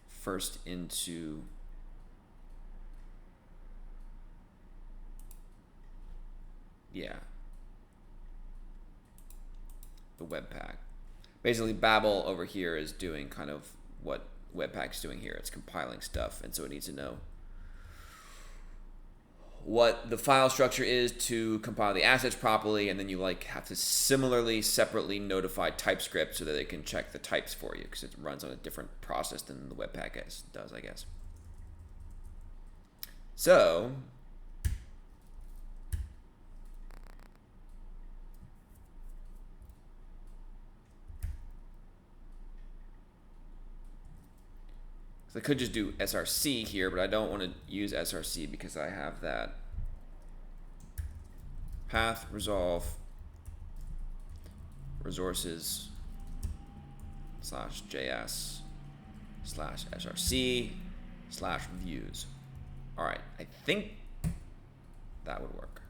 first into the Webpack. Basically, Babel over here is doing kind of what Webpack's doing here. It's compiling stuff, and so it needs to know what the file structure is to compile the assets properly, and then you like have to similarly, separately notify TypeScript so that they can check the types for you, because it runs on a different process than the Webpack does, I guess. So I could just do src here, but I don't want to use src because I have that path resolve resources /js /src /views. All right, I think that would work.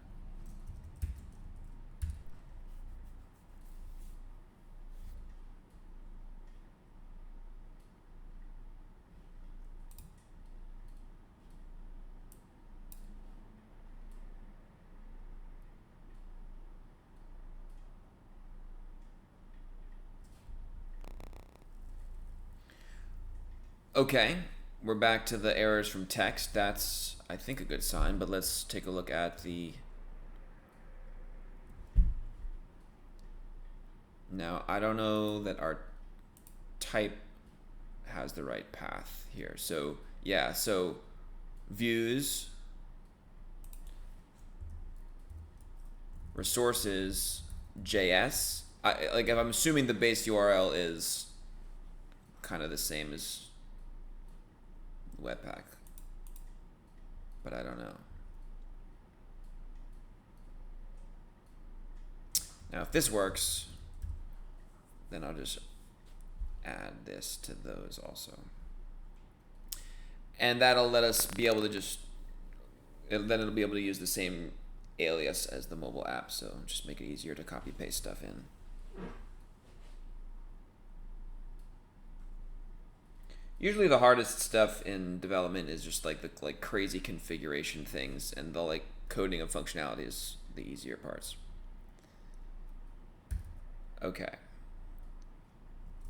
Okay, we're back to the errors from text. That's, I think, a good sign, but let's take a look at the... Now, I don't know that our type has the right path here. So, yeah, so views, resources, JS. Like, if I'm assuming the base URL is kind of the same as Webpack, but I don't know. Now, if this works, then I'll just add this to those also. And that'll let us be able to then it'll be able to use the same alias as the mobile app, so just make it easier to copy paste stuff in. Usually the hardest stuff in development is just like the crazy configuration things, and the like coding of functionality is the easier parts. Okay.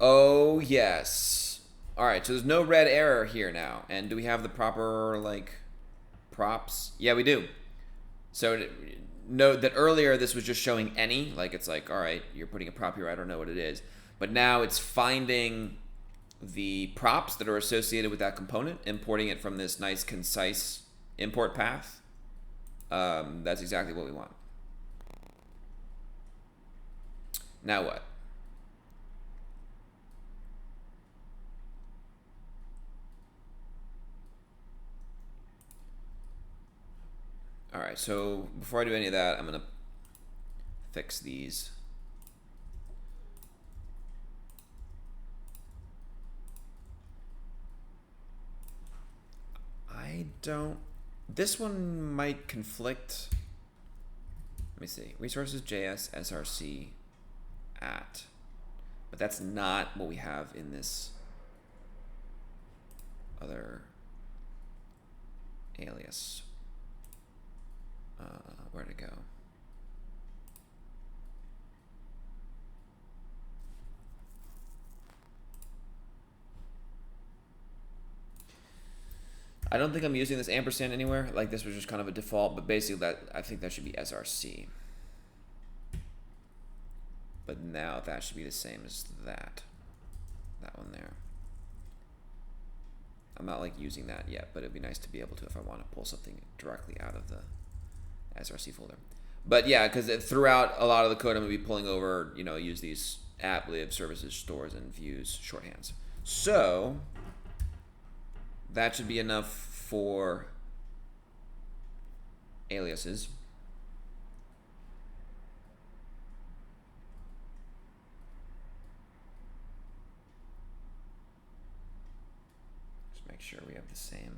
Oh yes. All right, so there's no red error here now. And do we have the proper like props? Yeah, we do. So note that earlier this was just showing any, like it's like, all right, you're putting a prop here, I don't know what it is. But now it's finding the props that are associated with that component, importing it from this nice concise import path. That's exactly what we want. Now what? All right, so before I do any of that, I'm gonna fix these. This one might conflict. Let me see. Resources JS src at. But that's not what we have in this other alias. Where'd it go? I don't think I'm using this ampersand anywhere. Like this was just kind of a default, but basically that I think that should be src. But now that should be the same as that one there. I'm not like using that yet, but it'd be nice to be able to if I want to pull something directly out of the src folder. But yeah, because throughout a lot of the code, I'm gonna be pulling over, use these app lib services, stores, and views shorthands. So that should be enough for aliases. Just make sure we have the same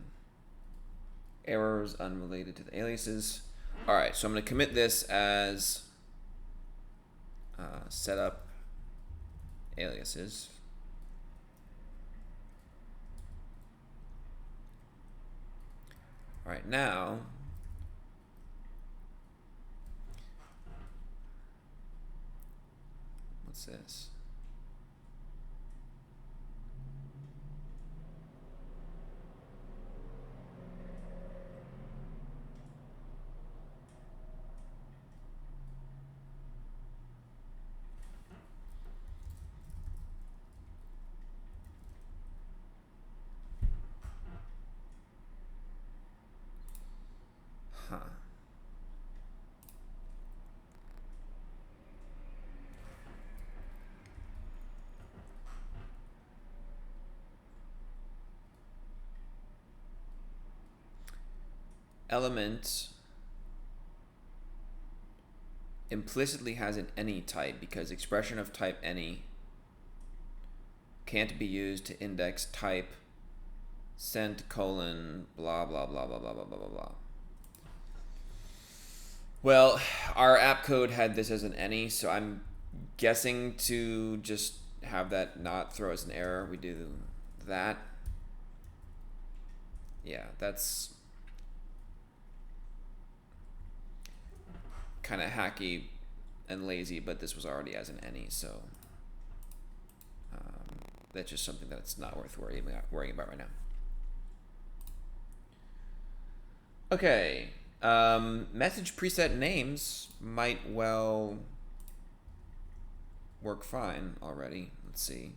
errors unrelated to the aliases. All right, so I'm going to commit this as setup aliases. All right, now what's this? Element implicitly has an any type because expression of type any can't be used to index type sent colon blah blah blah blah blah blah blah blah. Well, our app code had this as an any, so I'm guessing to just have that not throw us an error. We do that. Yeah, that's kind of hacky and lazy, but this was already as an any, so that's just something that's not worth worrying about right now. Okay, message preset names might well work fine already. Let's see.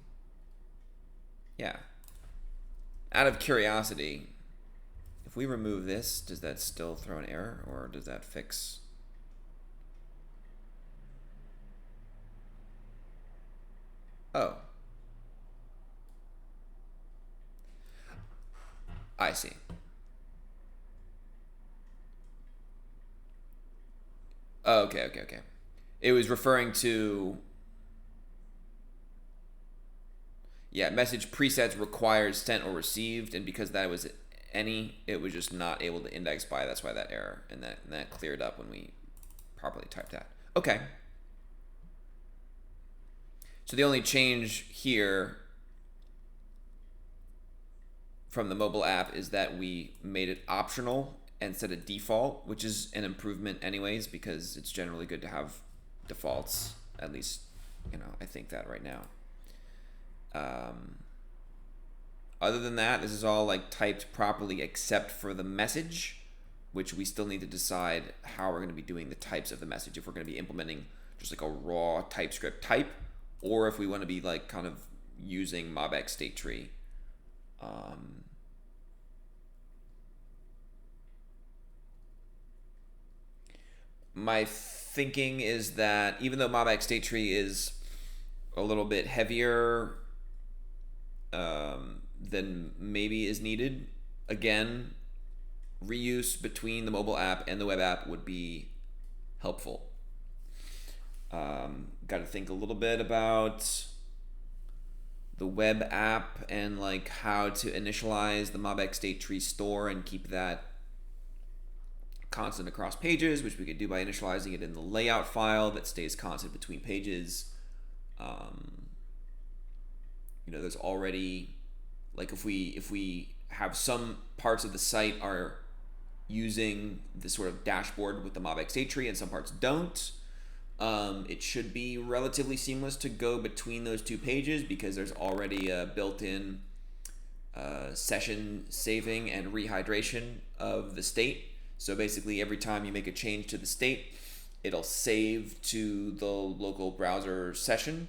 Yeah. Out of curiosity, if we remove this, does that still throw an error, or does that fix? Oh. I see. Oh, okay. It was referring to, yeah, message presets requires sent or received, and because that was any, it was just not able to index by. That's why that error, and that cleared up when we properly typed that. Okay. So the only change here from the mobile app is that we made it optional and set a default, which is an improvement anyways, because it's generally good to have defaults. At least, I think that right now. Other than that, this is all like typed properly except for the message, which we still need to decide how we're going to be doing the types of the message. If we're going to be implementing just like a raw TypeScript type, or if we want to be like kind of using MobX state tree. My thinking is that even though MobX state tree is a little bit heavier than maybe is needed, again, reuse between the mobile app and the web app would be helpful. Got to think a little bit about the web app and like how to initialize the MobX state tree store and keep that constant across pages, which we could do by initializing it in the layout file that stays constant between pages. There's already, like, if we have some parts of the site are using this sort of dashboard with the MobX state tree, and some parts don't. It should be relatively seamless to go between those two pages because there's already a built-in session saving and rehydration of the state. So basically every time you make a change to the state, it'll save to the local browser session,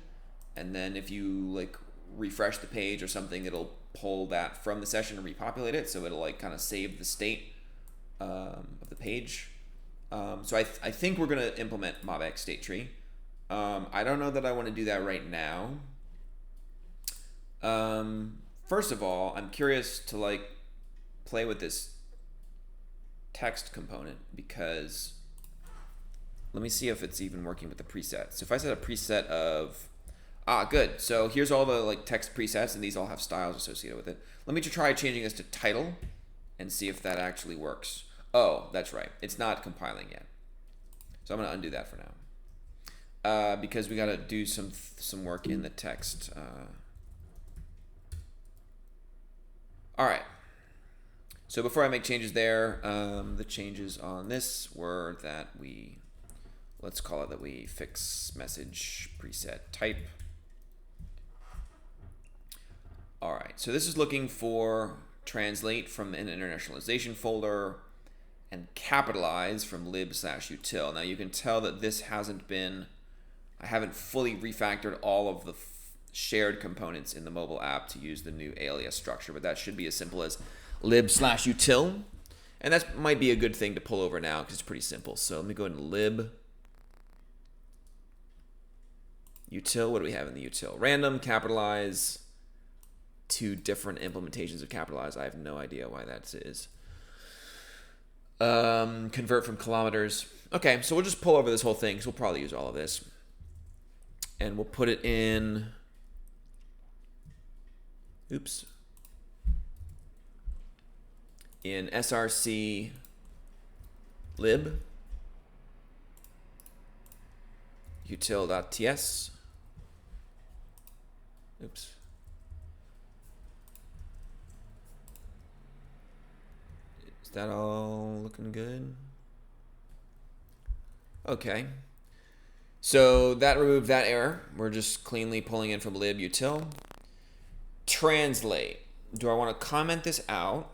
and then if you like refresh the page or something, it'll pull that from the session and repopulate it, so it'll like kind of save the state of the page. So I think we're gonna implement MobX state tree. I don't know that I want to do that right now. First of all, I'm curious to like play with this text component, because let me see if it's even working with the presets. So if I set a preset of, good. So here's all the like text presets, and these all have styles associated with it. Let me try changing this to title and see if that actually works. Oh, that's right. It's not compiling yet. So I'm gonna undo that for now. Because we gotta do some work in the text. All right. So before I make changes there, the changes on this were that let's call it that we fix message preset type. All right, so this is looking for translate from an internationalization folder and capitalize from lib/util. Now you can tell that this hasn't been, I haven't fully refactored all of the shared components in the mobile app to use the new alias structure, but that should be as simple as lib/util. And that might be a good thing to pull over now because it's pretty simple. So let me go into lib util. What do we have in the util? Random, capitalize, two different implementations of capitalize. I have no idea why that is. Convert from kilometers. Okay, so we'll just pull over this whole thing because we'll probably use all of this. And we'll put it in, in src lib util.ts. Is that all looking good? Okay. So that removed that error. We're just cleanly pulling in from lib util. Translate. Do I want to comment this out?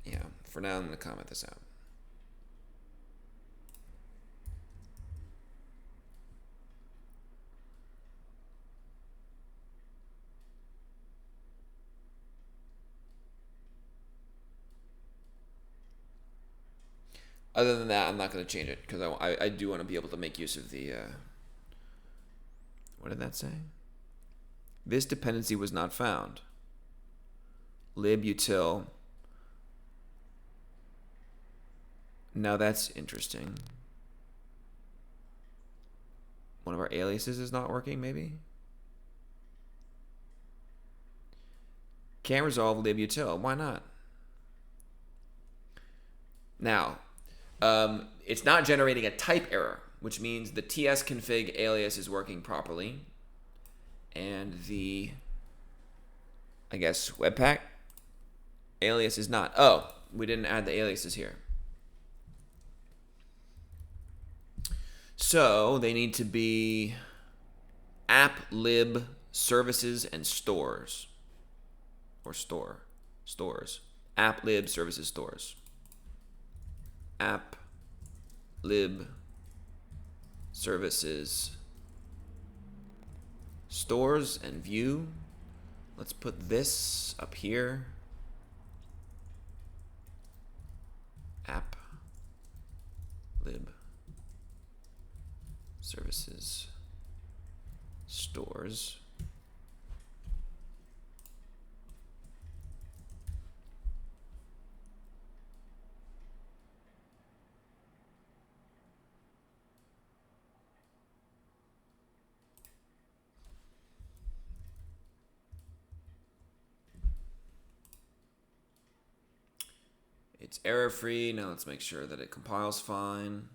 Yeah, for now I'm going to comment this out. Other than that, I'm not going to change it because I do want to be able to make use of the, what did that say? This dependency was not found. Lib util. Now that's interesting. One of our aliases is not working, maybe? Can't resolve lib util. Why not? Now, it's not generating a type error, which means the tsconfig alias is working properly. And the, I guess, Webpack alias is not. Oh, we didn't add the aliases here. So they need to be app lib services and stores. Or stores. App lib services stores. App lib services stores and view. Let's put this up here. App lib services stores. It's error free. Now let's make sure that it compiles fine.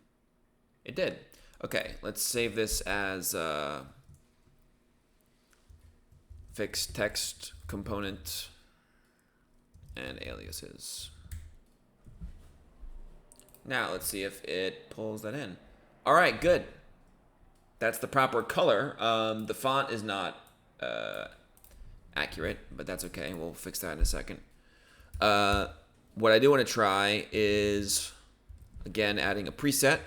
It did. Okay, let's save this as fixed text component and aliases. Now let's see if it pulls that in. All right, good. That's the proper color. The font is not accurate, but that's okay. We'll fix that in a second. What I do want to try is, again, adding a preset.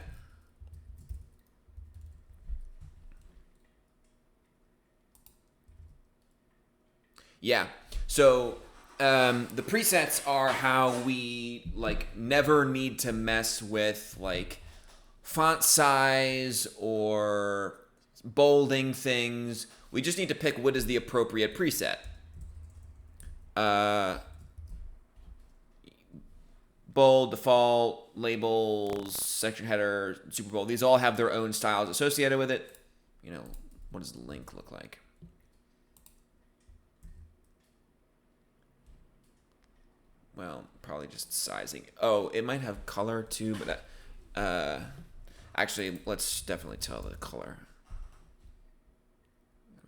Yeah. So the presets are how we never need to mess with font size or bolding things. We just need to pick what is the appropriate preset. Bold, default, labels, section header, super bold. These all have their own styles associated with it. What does the link look like? Well, probably just sizing. Oh, it might have color too, but actually, let's definitely tell the color.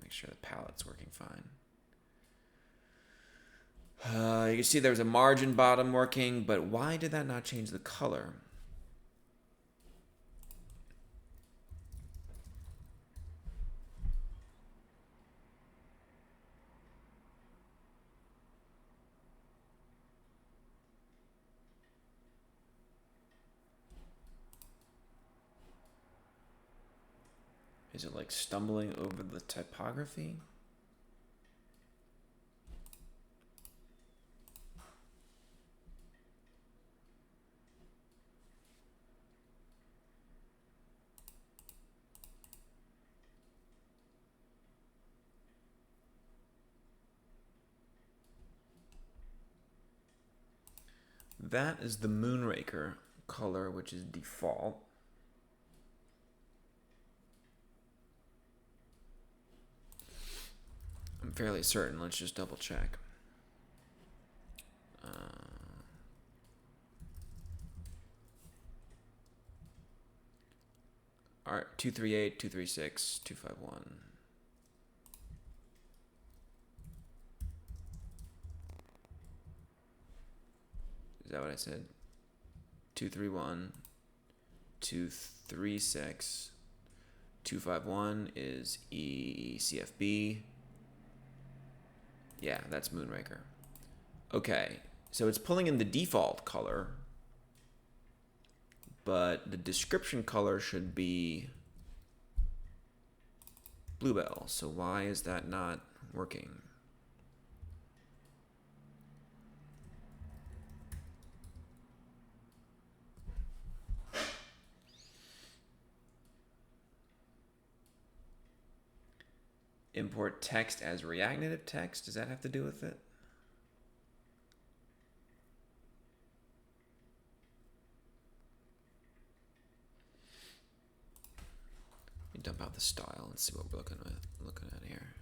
Make sure the palette's working fine. You can see there's a margin bottom working, but why did that not change the color? Is it stumbling over the typography? That is the Moonraker color, which is default. I'm fairly certain. Let's just double check. All right, 238, 236, 251. Is that what I said? 231, 236, 251 is ECFB. Yeah, that's Moonraker. Okay, so it's pulling in the default color, but the description color should be Bluebell. So why is that not working? Import text as React Native text. Does that have to do with it? Let me dump out the style and see what we're looking at here.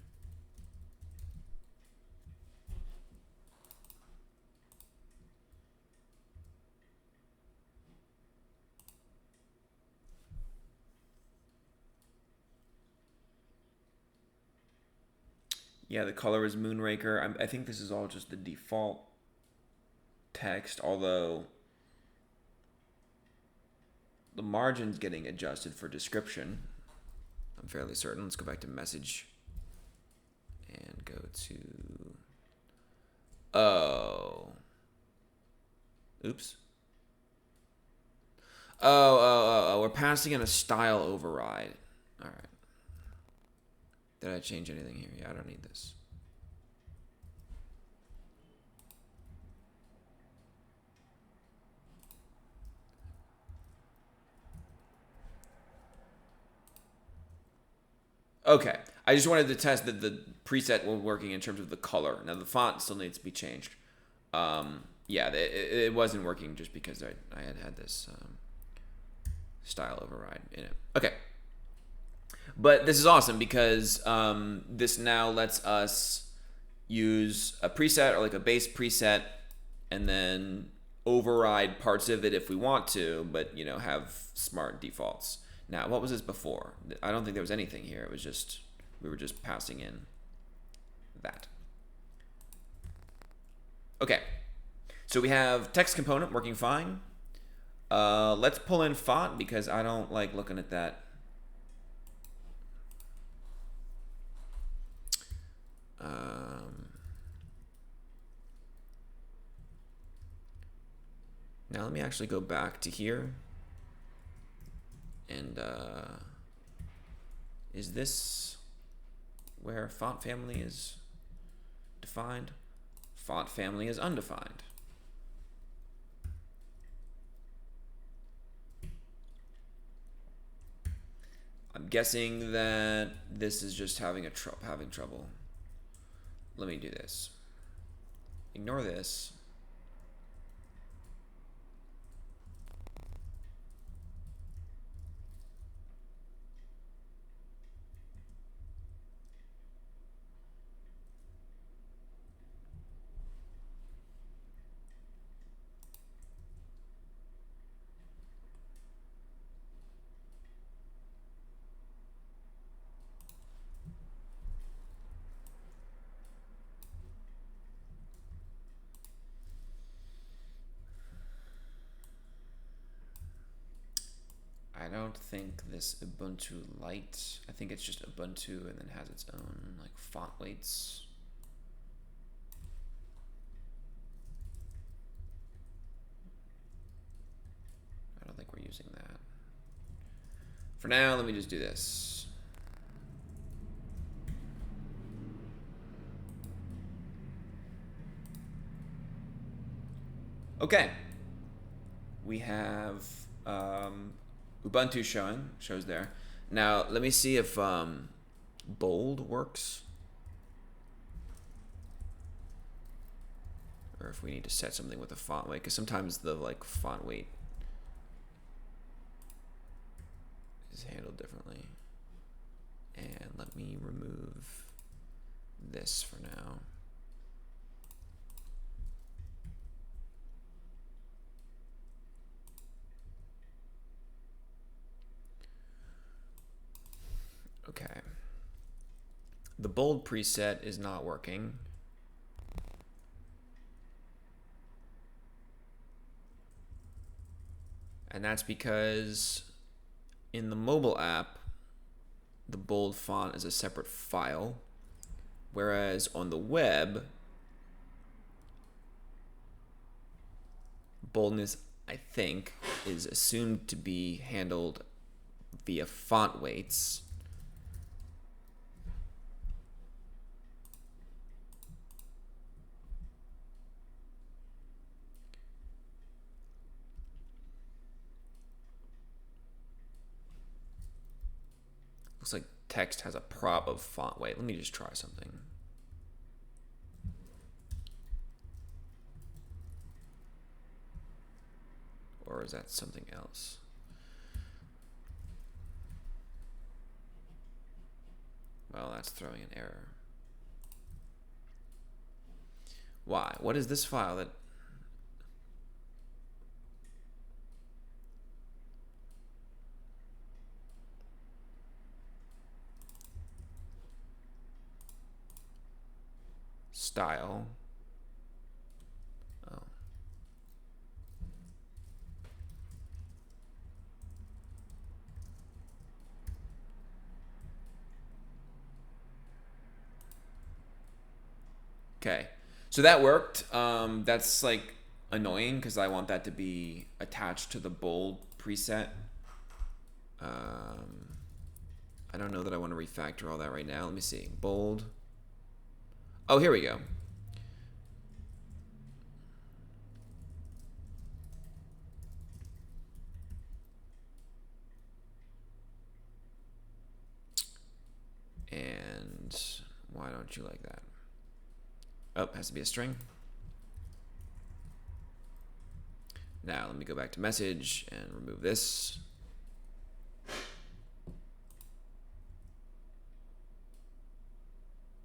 Yeah, the color is Moonraker. I think this is all just the default text, although the margin's getting adjusted for description. I'm fairly certain. Let's go back to message and go to... Oh. Oops. Oh. We're passing in a style override. All right. Did I change anything here? Yeah, I don't need this. Okay. I just wanted to test that the preset was working in terms of the color. Now, the font still needs to be changed. Yeah, it wasn't working just because I had this style override in it. Okay. But this is awesome because this now lets us use a preset or a base preset and then override parts of it if we want to, but have smart defaults. Now, what was this before? I don't think there was anything here. It was just, we were just passing in that. Okay, so we have text component working fine. Let's pull in font because I don't like looking at that. Now let me actually go back to here. And is this where font family is defined? Font family is undefined. I'm guessing that this is just having trouble. Let me do this. Ignore this. I don't think this Ubuntu Lite, I think it's just Ubuntu and then has its own like font weights. I don't think we're using that. For now, let me just do this. Okay. We have Ubuntu shows there. Now let me see if bold works, or if we need to set something with the font weight, because sometimes the like font weight is handled differently. And let me remove this for now. Okay. The bold preset is not working. And that's because in the mobile app, the bold font is a separate file, whereas on the web, boldness, I think, is assumed to be handled via font weights. Looks like text has a prop of font weight. Let me just try something. Or is that something else? Well, that's throwing an error. Why? What is this file that... Style. Oh. Okay, so that worked. That's like annoying because I want that to be attached to the bold preset. I don't know that I want to refactor all that right now. Let me see. Bold. Oh, here we go. And why don't you like that? Oh, it has to be a string. Now let me go back to message and remove this.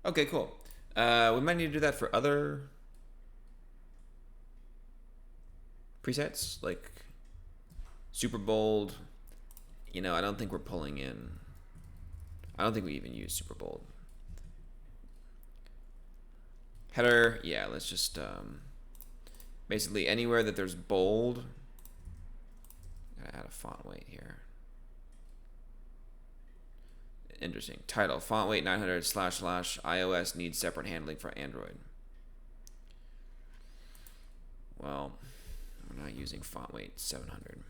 Okay, cool. We might need to do that for other presets, like super bold. You know, I don't think we're pulling in. I don't think we even use super bold. Header, yeah, let's just basically anywhere that there's bold. Gotta add a font weight here. Interesting. Title, font weight 900 / iOS needs separate handling for Android. Well, we're not using font weight 700.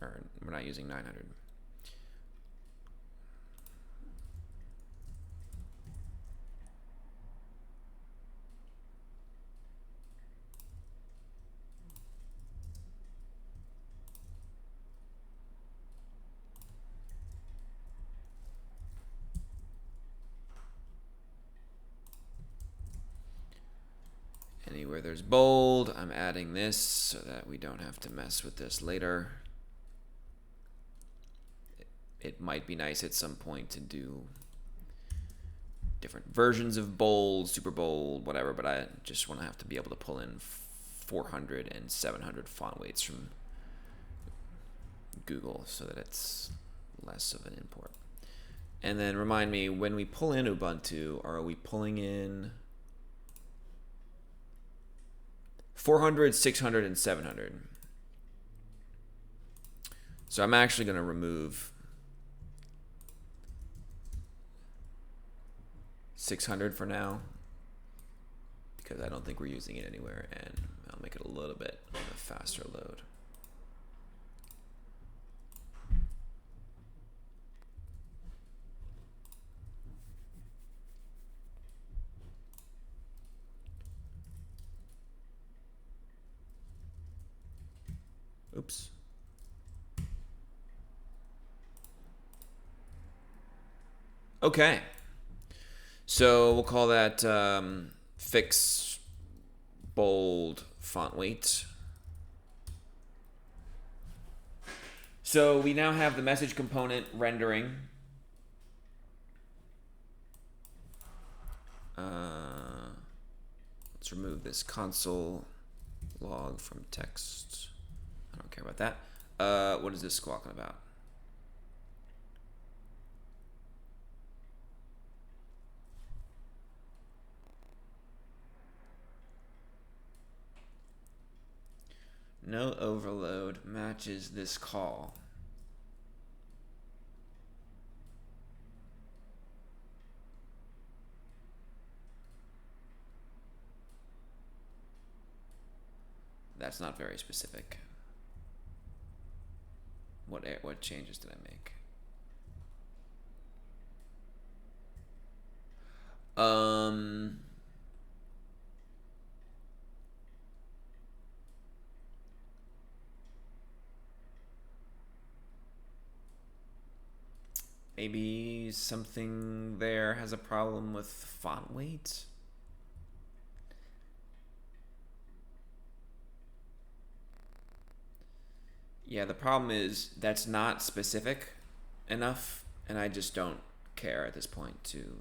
Or we're not using 900. Anywhere there's bold, I'm adding this so that we don't have to mess with this later. It might be nice at some point to do different versions of bold, super bold, whatever, but I just want to have to be able to pull in 400 and 700 font weights from Google so that it's less of an import. And then remind me, when we pull in Ubuntu, are we pulling in 400, 600, and 700? So I'm actually going to remove 600 for now because I don't think we're using it anywhere, and I'll make it a little bit of a faster load. Oops. Okay. So we'll call that fix bold font weight. So we now have the message component rendering. Let's remove this console log from text. I don't care about that. What is this squawking about? No overload matches this call. That's not very specific. What changes did I make? Maybe something there has a problem with font weight. Yeah, the problem is that's not specific enough, and I just don't care at this point to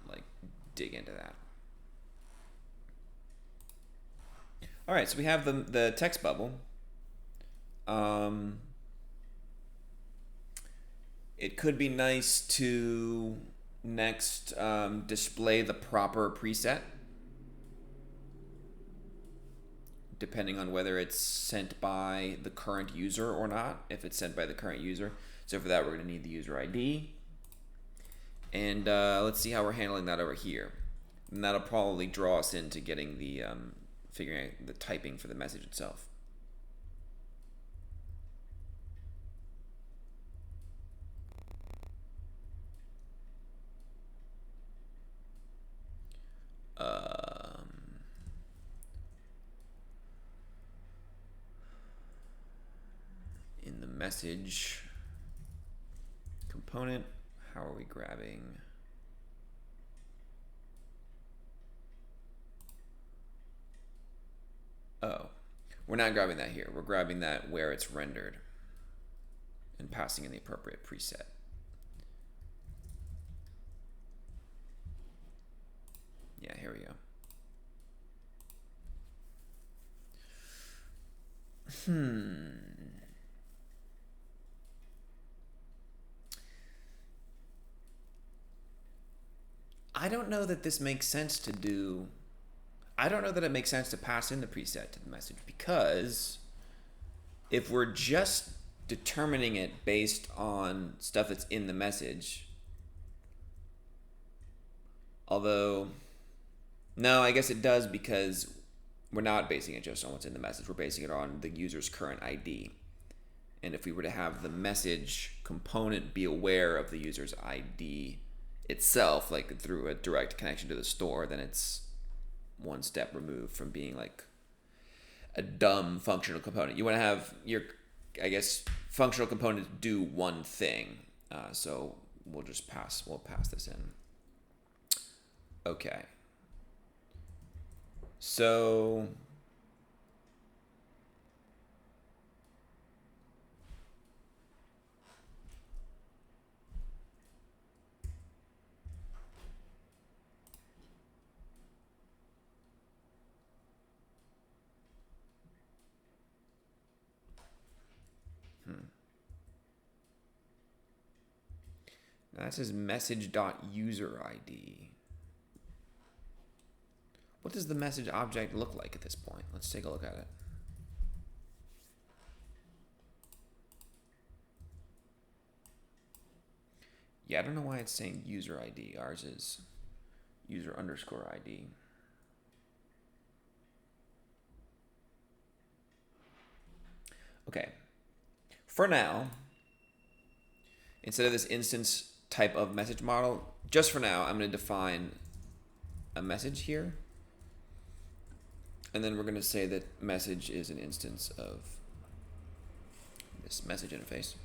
like dig into that. All right, so we have the text bubble. It could be nice to next display the proper preset, depending on whether it's sent by the current user or not, if it's sent by the current user. So for that, we're going to need the user ID. And let's see how we're handling that over here. And that'll probably draw us into getting the figuring out the typing for the message itself. In the message component, how are we grabbing? Oh, we're not grabbing that here. We're grabbing that where it's rendered and passing in the appropriate preset. Yeah, here we go. I don't know that this makes sense to do. I don't know that it makes sense to pass in the preset to the message, because if we're just determining it based on stuff that's in the message, although, no, I guess it does, because we're not basing it just on what's in the message. We're basing it on the user's current ID. And if we were to have the message component be aware of the user's ID itself, like through a direct connection to the store, then it's one step removed from being like a dumb functional component. You want to have your, I guess, functional components do one thing. So we'll pass this in. Okay. So now that says message.userID. What does the message object look like at this point? Let's take a look at it. Yeah, I don't know why it's saying user ID. Ours is user_ID. Okay. For now, instead of this instance type of message model, just for now, I'm going to define a message here. And then we're going to say that message is an instance of this message interface.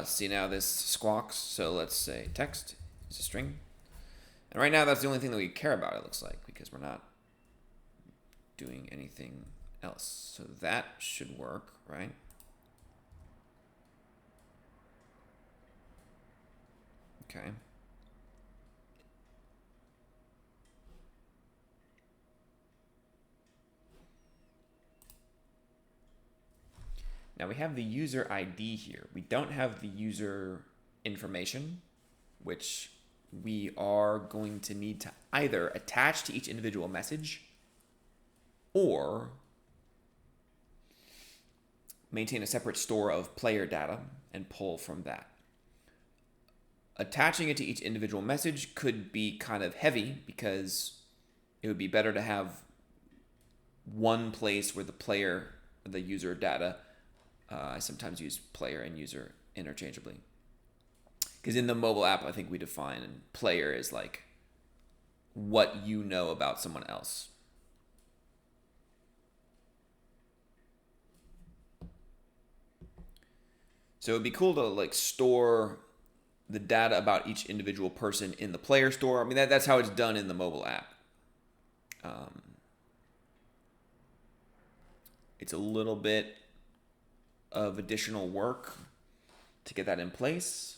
See, now this squawks, so let's say text is a string. And right now that's the only thing that we care about, it looks like, because we're not doing anything else. So that should work, right? Okay. Now we have the user ID here. We don't have the user information, which we are going to need to either attach to each individual message or maintain a separate store of player data and pull from that. Attaching it to each individual message could be kind of heavy, because it would be better to have one place where the user data, I sometimes use player and user interchangeably. Because in the mobile app, I think we define player is like what you know about someone else. So it'd be cool to like store the data about each individual person in the player store. I mean, that's how it's done in the mobile app. It's a little bit of additional work to get that in place,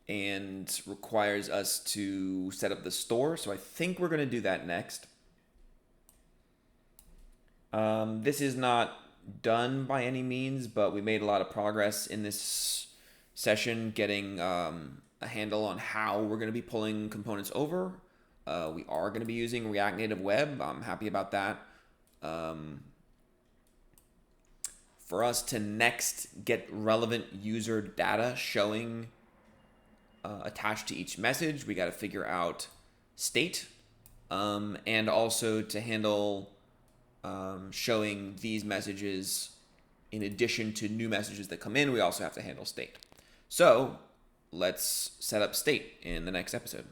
and requires us to set up the store. So I think we're going to do that next. This is not done by any means, but we made a lot of progress in this session getting a handle on how we're going to be pulling components over. We are going to be using React Native Web. I'm happy about that. For us to next get relevant user data showing attached to each message, we got to figure out state, and also to handle showing these messages in addition to new messages that come in, we also have to handle state. So let's set up state in the next episode.